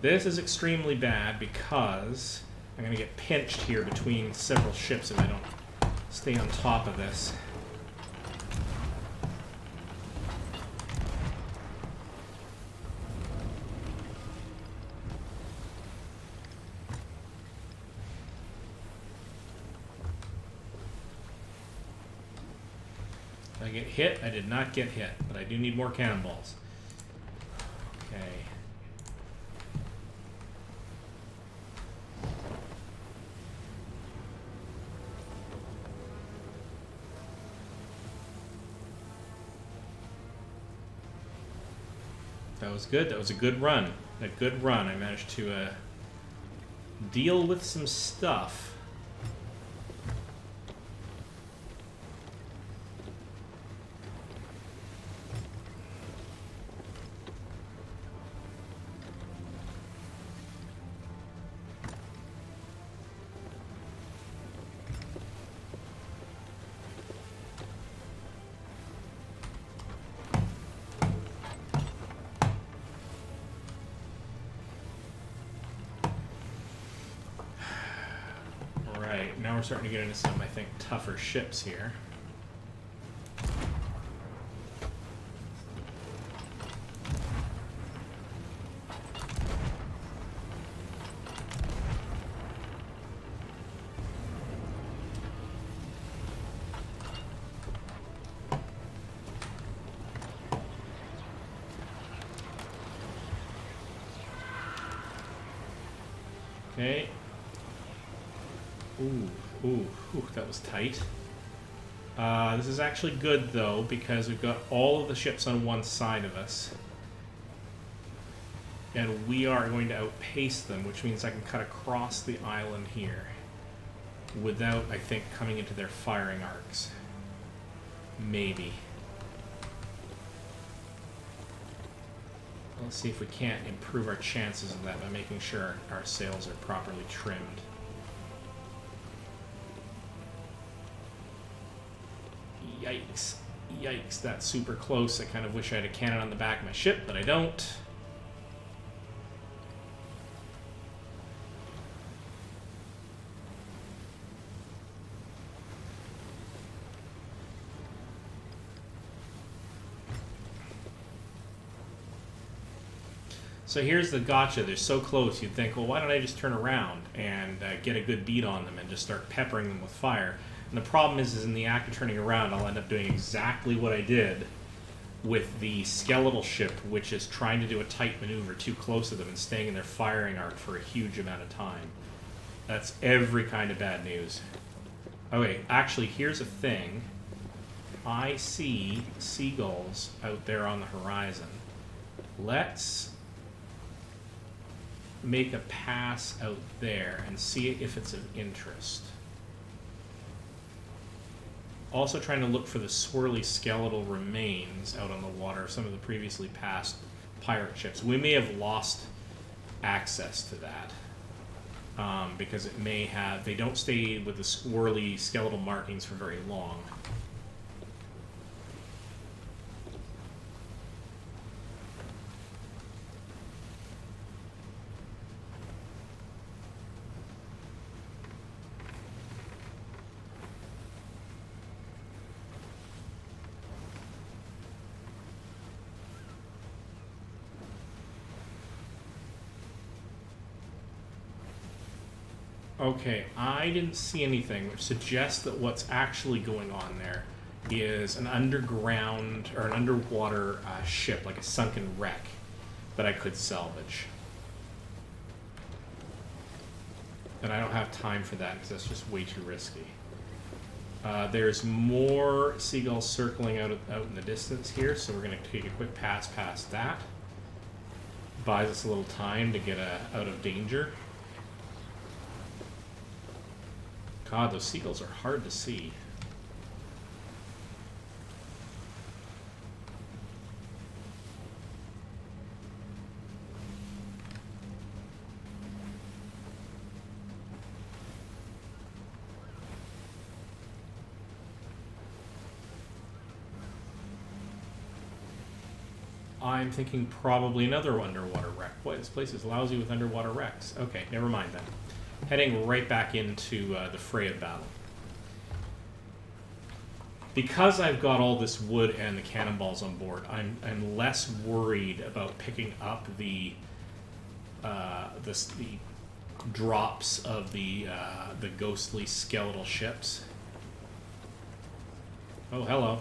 This is extremely bad because I'm going to get pinched here between several ships if I don't stay on top of this. Did I get hit? I did not get hit, but I do need more cannonballs. Okay. That was good. That was a good run. A good run. I managed to deal with some stuff. Now we're starting to get into some, I think, tougher ships here. Okay. Ooh, that was tight. This is actually good, though, because we've got all of the ships on one side of us. And we are going to outpace them, which means I can cut across the island here without, I think, coming into their firing arcs. Maybe. Let's see if we can't improve our chances of that by making sure our sails are properly trimmed. Yikes. Yikes, that's super close. I kind of wish I had a cannon on the back of my ship, but I don't. So here's the gotcha. They're so close, you'd think, well, why don't I just turn around and get a good beat on them and just start peppering them with fire? And the problem is in the act of turning around, I'll end up doing exactly what I did with the skeletal ship, which is trying to do a tight maneuver too close to them and staying in their firing arc for a huge amount of time. That's every kind of bad news. Okay, actually, here's a thing. I see seagulls out there on the horizon. Let's make a pass out there and see if it's of interest. Also trying to look for the swirly skeletal remains out on the water of some of the previously passed pirate ships. We may have lost access to that because it may have... They don't stay with the swirly skeletal markings for very long. Okay, I didn't see anything which suggests that what's actually going on there is an underground or an underwater ship, like a sunken wreck, that I could salvage. And I don't have time for that because that's just way too risky. There's more seagulls circling out in the distance here, so we're going to take a quick pass past that. Buys us a little time to get out of danger. God, those seagulls are hard to see. I'm thinking probably another underwater wreck. Boy, this place is lousy with underwater wrecks. Okay, never mind then. Heading right back into the fray of battle. Because I've got all this wood and the cannonballs on board, I'm less worried about picking up the drops of the ghostly skeletal ships. Oh, hello.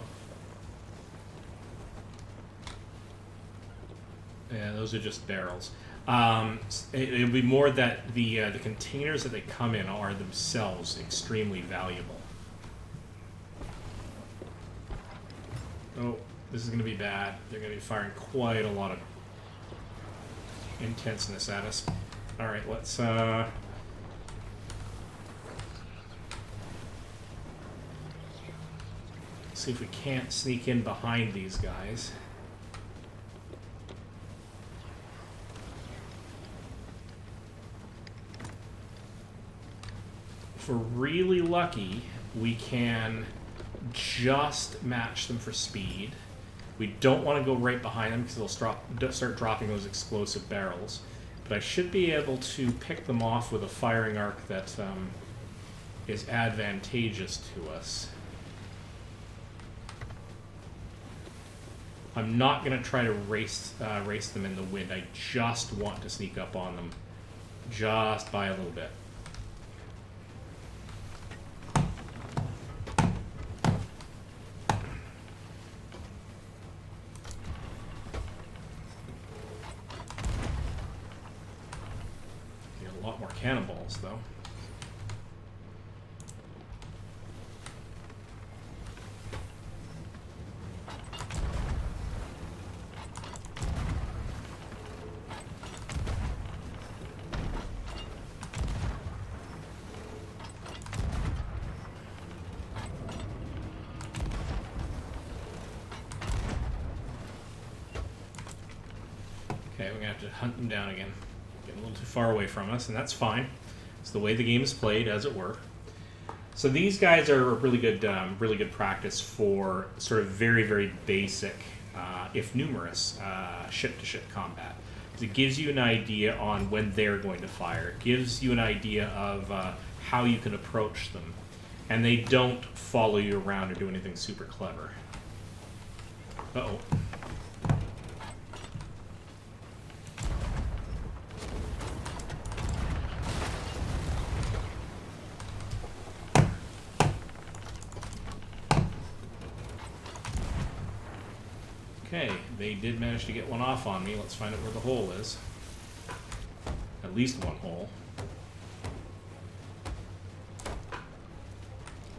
Yeah, those are just barrels. It'll be more that the containers that they come in are themselves extremely valuable. Oh, this is going to be bad. They're going to be firing quite a lot of intenseness at us. All right, let's see if we can't sneak in behind these guys. If we're really lucky, we can just match them for speed. We don't want to go right behind them because they'll start dropping those explosive barrels. But I should be able to pick them off with a firing arc that is advantageous to us. I'm not going to try to race them in the wind. I just want to sneak up on them just by a little bit. Cannonballs, though. Okay, we're gonna have to hunt them down again. Getting a little too far away from us, and that's fine. It's the way the game is played, as it were. So these guys are really good practice for sort of very, very basic, if numerous, ship-to-ship combat. It gives you an idea on when they're going to fire. It gives you an idea of how you can approach them. And they don't follow you around or do anything super clever. Uh-oh. Okay, they did manage to get one off on me. Let's find out where the hole is. At least one hole.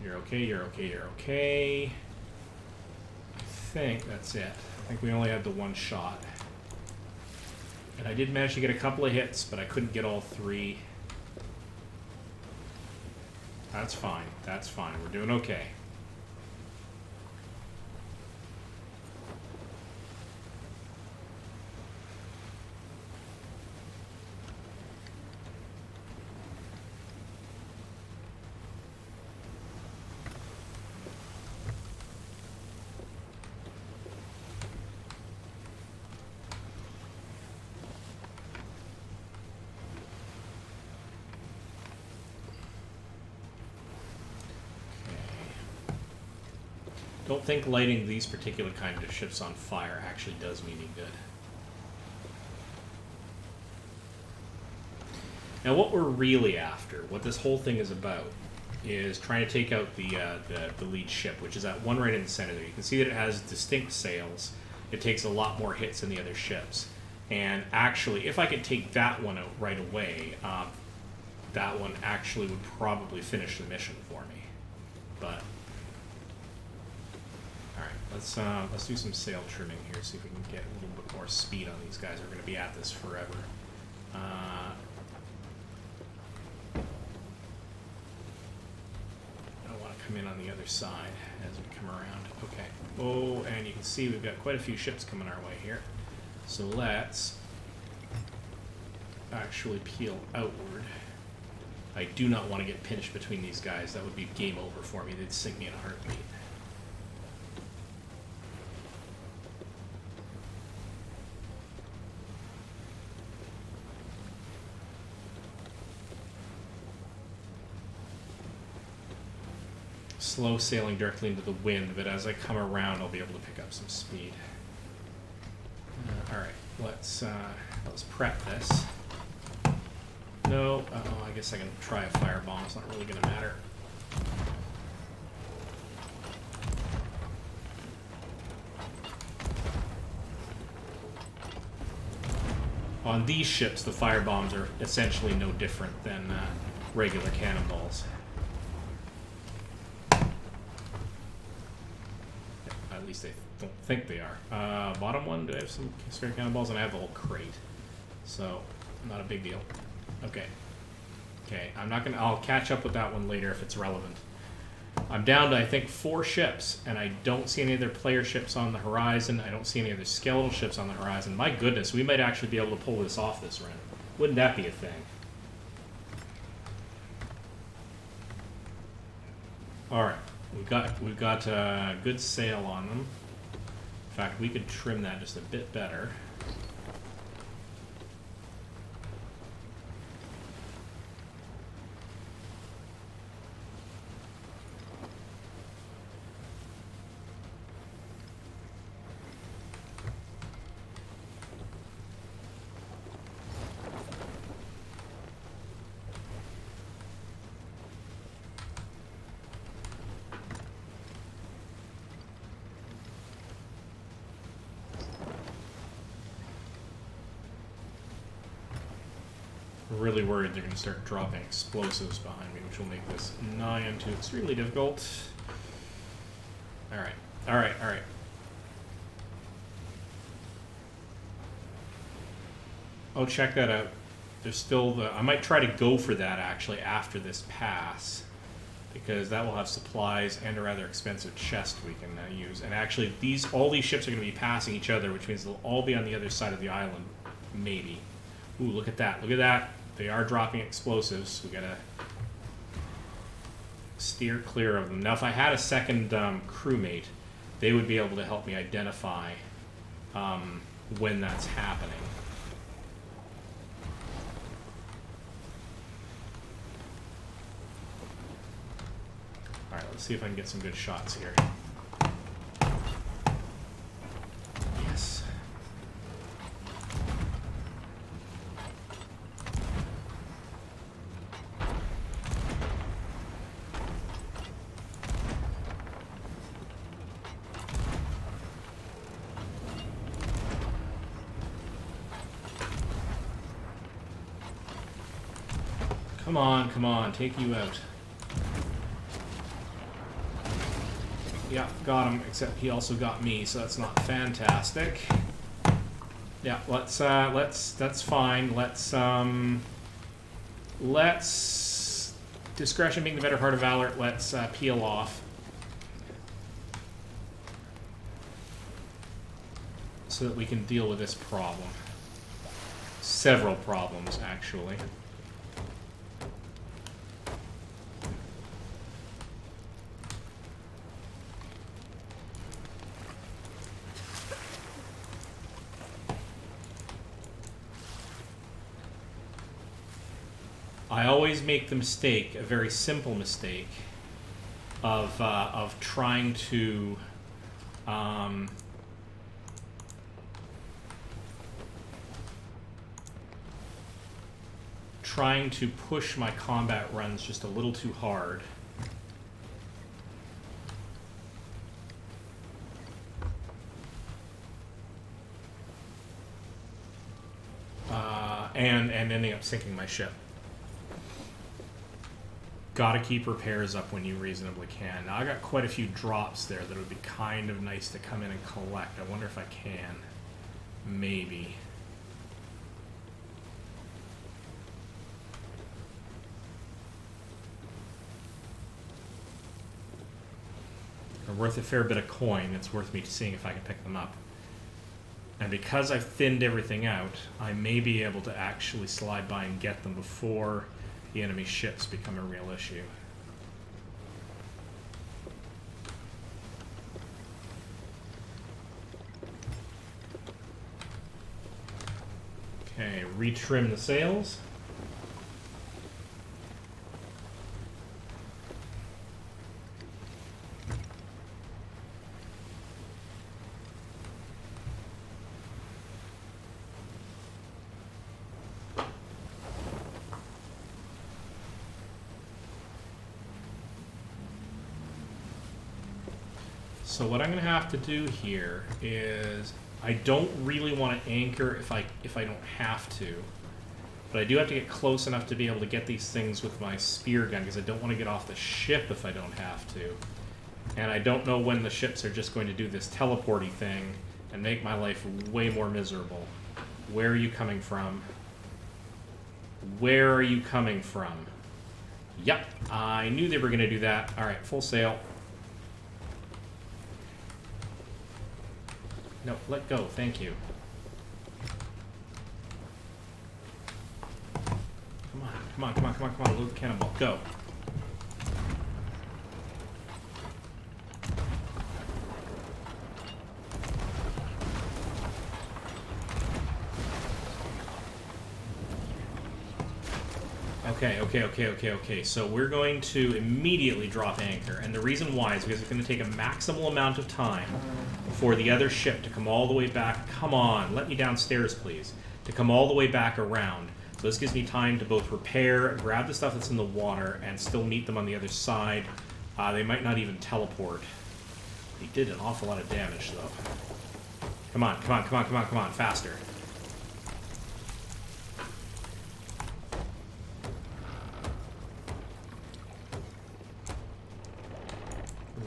You're okay, you're okay, you're okay. I think that's it. I think we only had the one shot. And I did manage to get a couple of hits, but I couldn't get all three. That's fine, that's fine. We're doing okay. Don't think lighting these particular kind of ships on fire actually does me any good. Now what we're really after, what this whole thing is about, is trying to take out the lead ship, which is that one right in the center there. You can see that it has distinct sails. It takes a lot more hits than the other ships. And actually, if I could take that one out right away, that one actually would probably finish the mission for me. But all right, let's do some sail trimming here, see if we can get a little bit more speed on these guys. We're going to be at this forever. I want to come in on the other side as we come around. Okay. Oh, and you can see we've got quite a few ships coming our way here. So let's actually peel outward. I do not want to get pinched between these guys. That would be game over for me. They'd sink me in a heartbeat. Slow sailing directly into the wind, but as I come around, I'll be able to pick up some speed. All right, let's prep this. No, I guess I can try a firebomb. It's not really going to matter. On these ships, the firebombs are essentially no different than regular cannonballs. At least I don't think they are. Bottom one, do I have some spare cannonballs? And I have the whole crate. So, not a big deal. Okay. Okay, I'm not gonna... I'll catch up with that one later if it's relevant. I'm down to, I think, 4 ships, and I don't see any other player ships on the horizon. I don't see any other skeletal ships on the horizon. My goodness, we might actually be able to pull this off this round. Wouldn't that be a thing? Alright. We've got a good sail on them. In fact, we could trim that just a bit better. Really worried they're going to start dropping explosives behind me, which will make this nigh unto extremely difficult. Alright, alright, alright. Oh, check that out. There's still the... I might try to go for that, actually, after this pass, because that will have supplies and a rather expensive chest we can use. And actually, all these ships are going to be passing each other, which means they'll all be on the other side of the island, maybe. Ooh, look at that. Look at that. They are dropping explosives. We gotta steer clear of them. Now, if I had a second crewmate, they would be able to help me identify when that's happening. Alright, let's see if I can get some good shots here. Yes. Come on, take you out. Yeah, got him, except he also got me, so that's not fantastic. Yeah, that's fine. Let's discretion being the better part of valor, let's peel off. So that we can deal with this problem. Several problems, actually. I always make the mistake, a very simple mistake, of trying to push my combat runs just a little too hard. And ending up sinking my ship. Gotta keep repairs up when you reasonably can. Now, I got quite a few drops there that would be kind of nice to come in and collect. I wonder if I can. Maybe. They're worth a fair bit of coin. It's worth me seeing if I can pick them up. And because I've thinned everything out, I may be able to actually slide by and get them before the enemy ships become a real issue. Okay, retrim the sails. So what I'm going to have to do here is, I don't really want to anchor if I don't have to, but I do have to get close enough to be able to get these things with my spear gun, because I don't want to get off the ship if I don't have to. And I don't know when the ships are just going to do this teleporty thing and make my life way more miserable. Where are you coming from? Where are you coming from? Yep, I knew they were going to do that. All right, full sail. No, let go. Thank you. Come on, come on, come on, come on, come on. Load the cannonball. Go. Okay. So we're going to immediately drop anchor. And the reason why is because it's going to take a maximal amount of time for the other ship to come all the way back. Come on, let me downstairs, please. To come all the way back around. So this gives me time to both repair, grab the stuff that's in the water, and still meet them on the other side. They might not even teleport. They did an awful lot of damage, though. Come on, come on, come on, come on, come on, faster.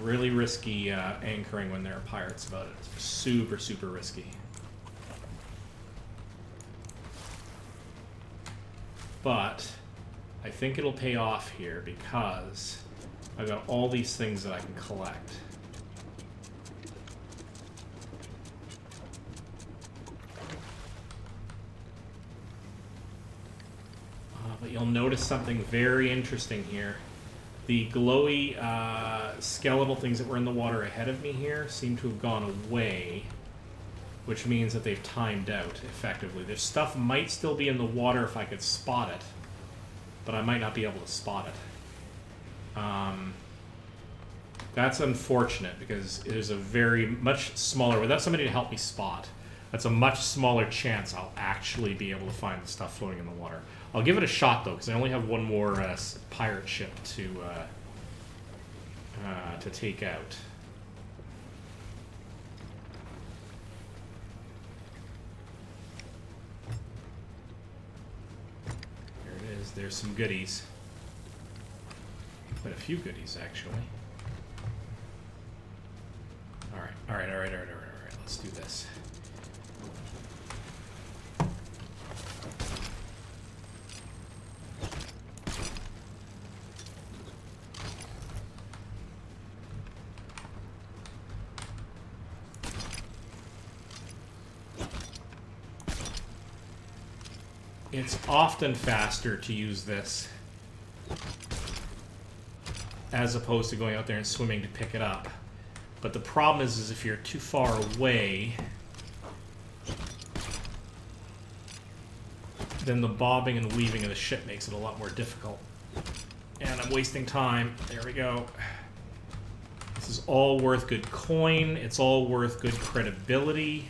Really risky anchoring when there are pirates about it. It's super, super risky. But I think it'll pay off here because I've got all these things that I can collect. But you'll notice something very interesting here. The glowy skeletal things that were in the water ahead of me here seem to have gone away, which means that they've timed out effectively. Their stuff might still be in the water if I could spot it, but I might not be able to spot it. That's unfortunate because it is a very much smaller, without somebody to help me spot, that's a much smaller chance I'll actually be able to find the stuff floating in the water. I'll give it a shot, though, because I only have one more pirate ship to take out. There it is. There's some goodies. Quite a few goodies, actually. All right. Let's do this. It's often faster to use this as opposed to going out there and swimming to pick it up. But the problem is if you're too far away, then the bobbing and weaving of the ship makes it a lot more difficult. And I'm wasting time. There we go. This is all worth good coin. It's all worth good credibility.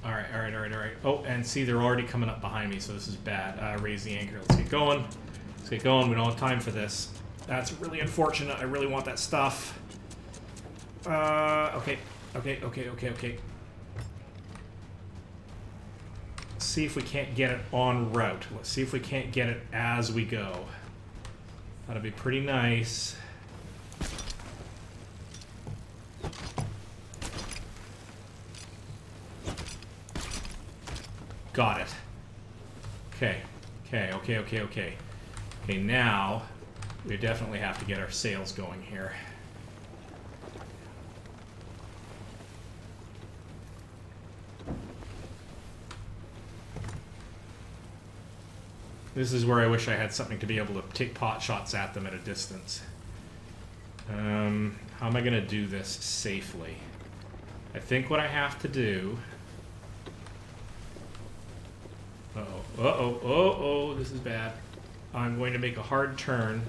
Alright. Oh, and see, they're already coming up behind me, so this is bad. Raise the anchor. Let's get going. We don't have time for this. That's really unfortunate. I really want that stuff. Okay. Okay. Let's see if we can't get it en route. Let's see if we can't get it as we go. That'd be pretty nice. Got it. Okay. Okay, now we definitely have to get our sails going here. This is where I wish I had something to be able to take pot shots at them at a distance. How am I going to do this safely? I think what I have to do... Uh-oh, this is bad. I'm going to make a hard turn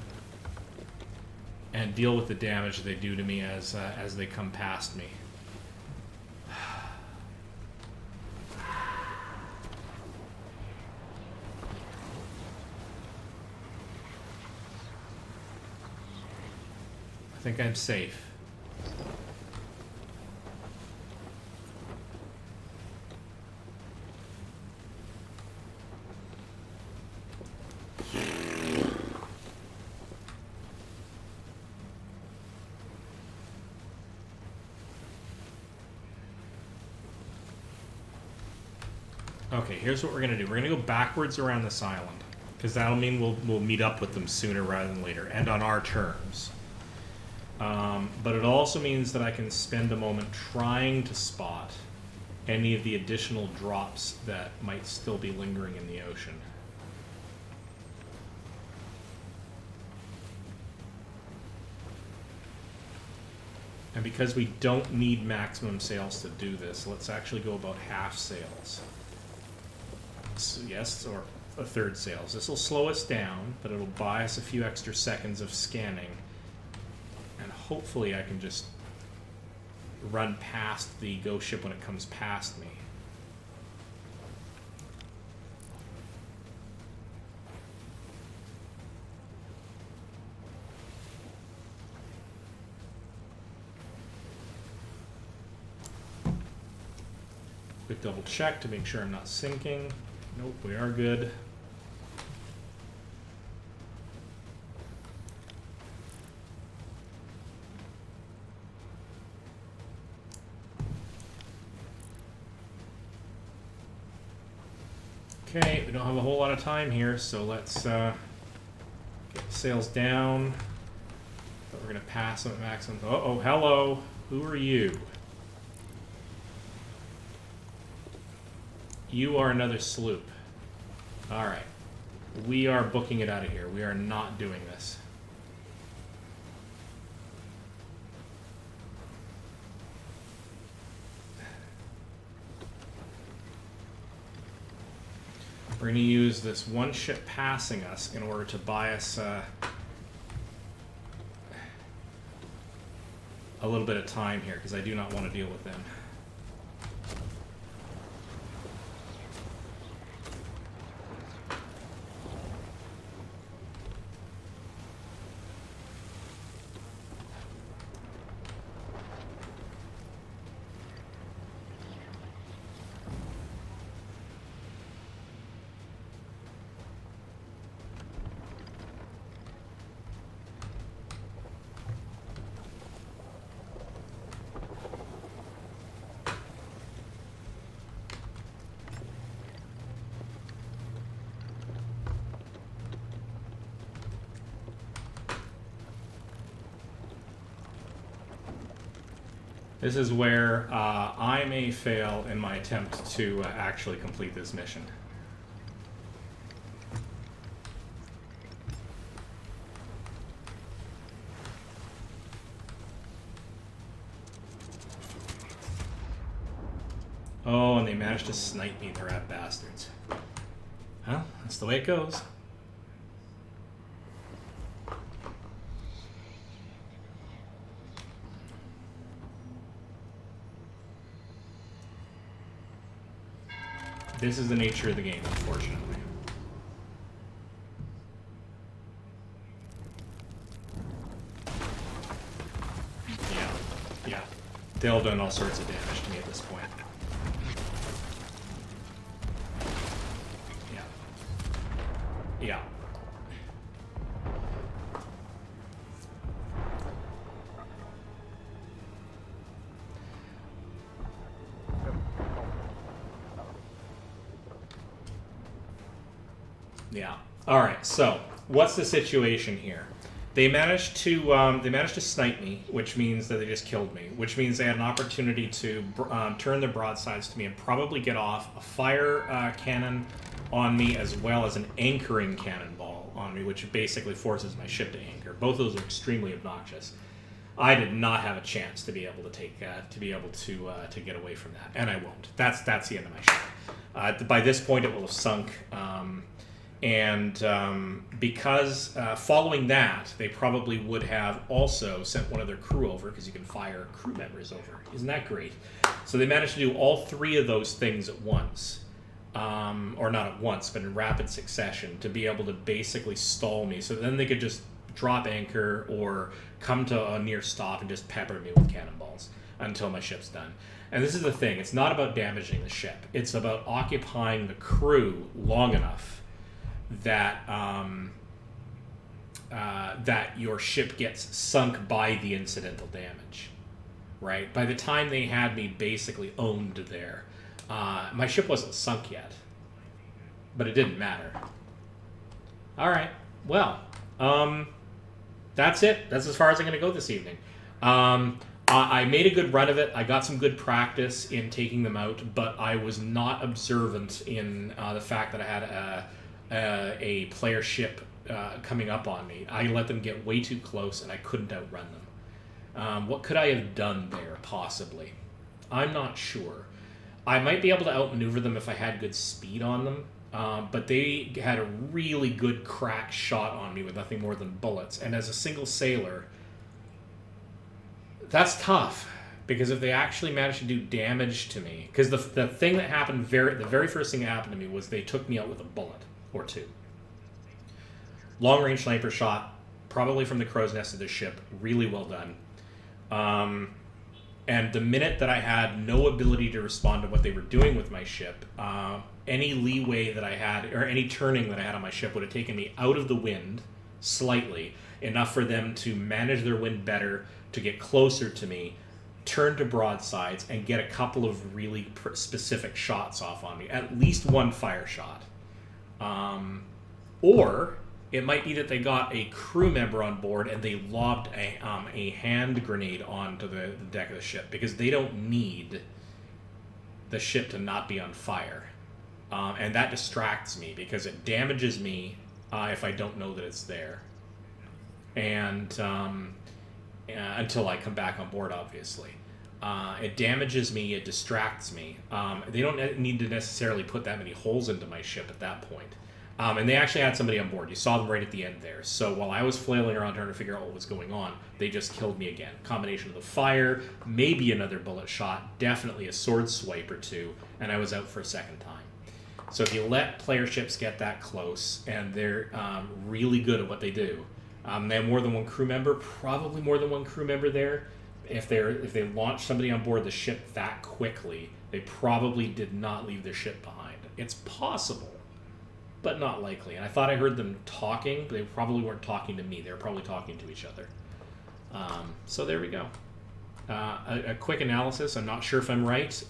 and deal with the damage they do to me as they come past me. I think I'm safe. Okay, here's what we're going to do. We're going to go backwards around this island, because that'll mean we'll meet up with them sooner rather than later, and on our terms. But it also means that I can spend a moment trying to spot any of the additional drops that might still be lingering in the ocean. And because we don't need maximum sails to do this, let's actually go about half sails. So yes, or a third sails. This will slow us down, but it'll buy us a few extra seconds of scanning. And hopefully I can just run past the ghost ship when it comes past me. Quick double check to make sure I'm not sinking. Nope, we are good. Okay, we don't have a whole lot of time here, so let's get the sails down. But we're going to pass them at maximum. Uh-oh, hello. Who are you? You are another sloop. Alright. We are booking it out of here. We are not doing this. We're going to use this one ship passing us in order to buy us a little bit of time here, because I do not want to deal with them. This is where I may fail in my attempt to actually complete this mission. Oh, and they managed to snipe me, the rat bastards. Well, that's the way it goes. This is the nature of the game, unfortunately. They'll have done all sorts of damage to me at this point. Yeah. Yeah. Yeah. All right. So, what's the situation here? They managed to snipe me, which means that they just killed me. Which means they had an opportunity to turn their broadsides to me and probably get off a fire cannon on me as well as an anchoring cannonball on me, which basically forces my ship to anchor. Both of those are extremely obnoxious. I did not have a chance to be able to take to get away from that, and I won't. That's the end of my ship. By this point, it will have sunk. Because following that, they probably would have also sent one of their crew over, because you can fire crew members over. Isn't that great? So they managed to do all three of those things at once. Or not at once, but in rapid succession, to be able to basically stall me. So then they could just drop anchor or come to a near stop and just pepper me with cannonballs until my ship's done. And this is the thing. It's not about damaging the ship. It's about occupying the crew long enough that that your ship gets sunk by the incidental damage, right? By the time they had me basically owned there, my ship wasn't sunk yet, but it didn't matter. All right, well, that's it. That's as far as I'm going to go this evening. I made a good run of it. I got some good practice in taking them out, but I was not observant in the fact that I had a player ship coming up on me. I let them get way too close, and I couldn't outrun them. What could I have done there, possibly? I'm not sure. I might be able to outmaneuver them if I had good speed on them, but they had a really good crack shot on me with nothing more than bullets. And as a single sailor, that's tough, because if they actually managed to do damage to me... Because the thing that happened, the very first thing that happened to me was they took me out with a bullet or two. Long-range sniper shot, probably from the crow's nest of the ship. Really well done. And the minute that I had no ability to respond to what they were doing with my ship, any leeway that I had, or any turning that I had on my ship, would have taken me out of the wind slightly, enough for them to manage their wind better, to get closer to me, turn to broadsides, and get a couple of really specific shots off on me. At least one fire shot. Or it might be that they got a crew member on board and they lobbed a hand grenade onto the deck of the ship, because they don't need the ship to not be on fire. And that distracts me, because it damages me if I don't know that it's there. And until I come back on board, obviously. It damages me, it distracts me. They don't need to necessarily put that many holes into my ship at that point. And they actually had somebody on board. You saw them right at the end there. So while I was flailing around trying to figure out what was going on, they just killed me again. Combination of the fire, maybe another bullet shot, definitely a sword swipe or two, and I was out for a second time. So if you let player ships get that close, and they're really good at what they do, they have more than one crew member, probably more than one crew member there. If they launch somebody on board the ship that quickly, they probably did not leave their ship behind. It's possible, but not likely. And I thought I heard them talking, but they probably weren't talking to me. They were probably talking to each other. So there we go. A quick analysis. I'm not sure if I'm right.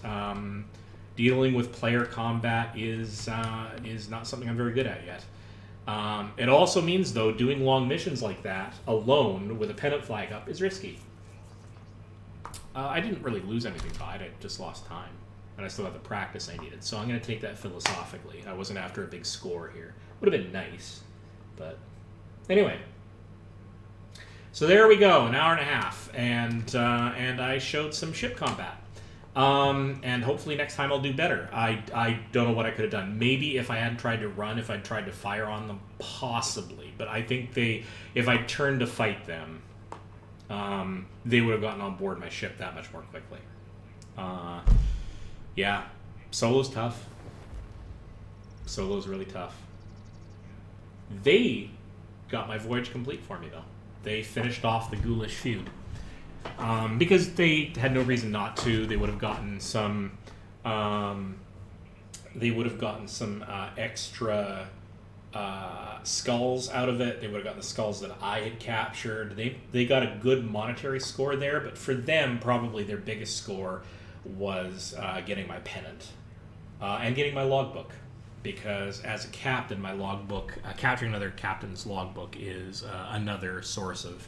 Dealing with player combat is not something I'm very good at yet. It also means, though, doing long missions like that alone with a pennant flag up is risky. I didn't really lose anything by it. I just lost time. And I still have the practice I needed. So I'm going to take that philosophically. I wasn't after a big score here. Would have been nice. But anyway. So there we go. An hour and a half. And I showed some ship combat. And hopefully next time I'll do better. I don't know what I could have done. Maybe if I hadn't tried to run, if I'd tried to fire on them, possibly. But I think if I turned to fight them, they would have gotten on board my ship that much more quickly. Yeah, solo's tough. Solo's really tough. They got my voyage complete for me, though. They finished off the ghoulish feud. because they had no reason not to. They would have gotten some. Extra skulls out of it. They would have gotten the skulls that I had captured. They got a good monetary score there, but for them, probably their biggest score was getting my pennant and getting my logbook. Because as a captain, my logbook, capturing another captain's logbook is another source of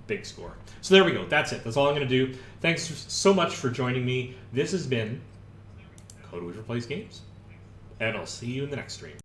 big score. So there we go. That's it. That's all I'm going to do. Thanks so much for joining me. This has been Code Weaver Plays Games, and I'll see you in the next stream.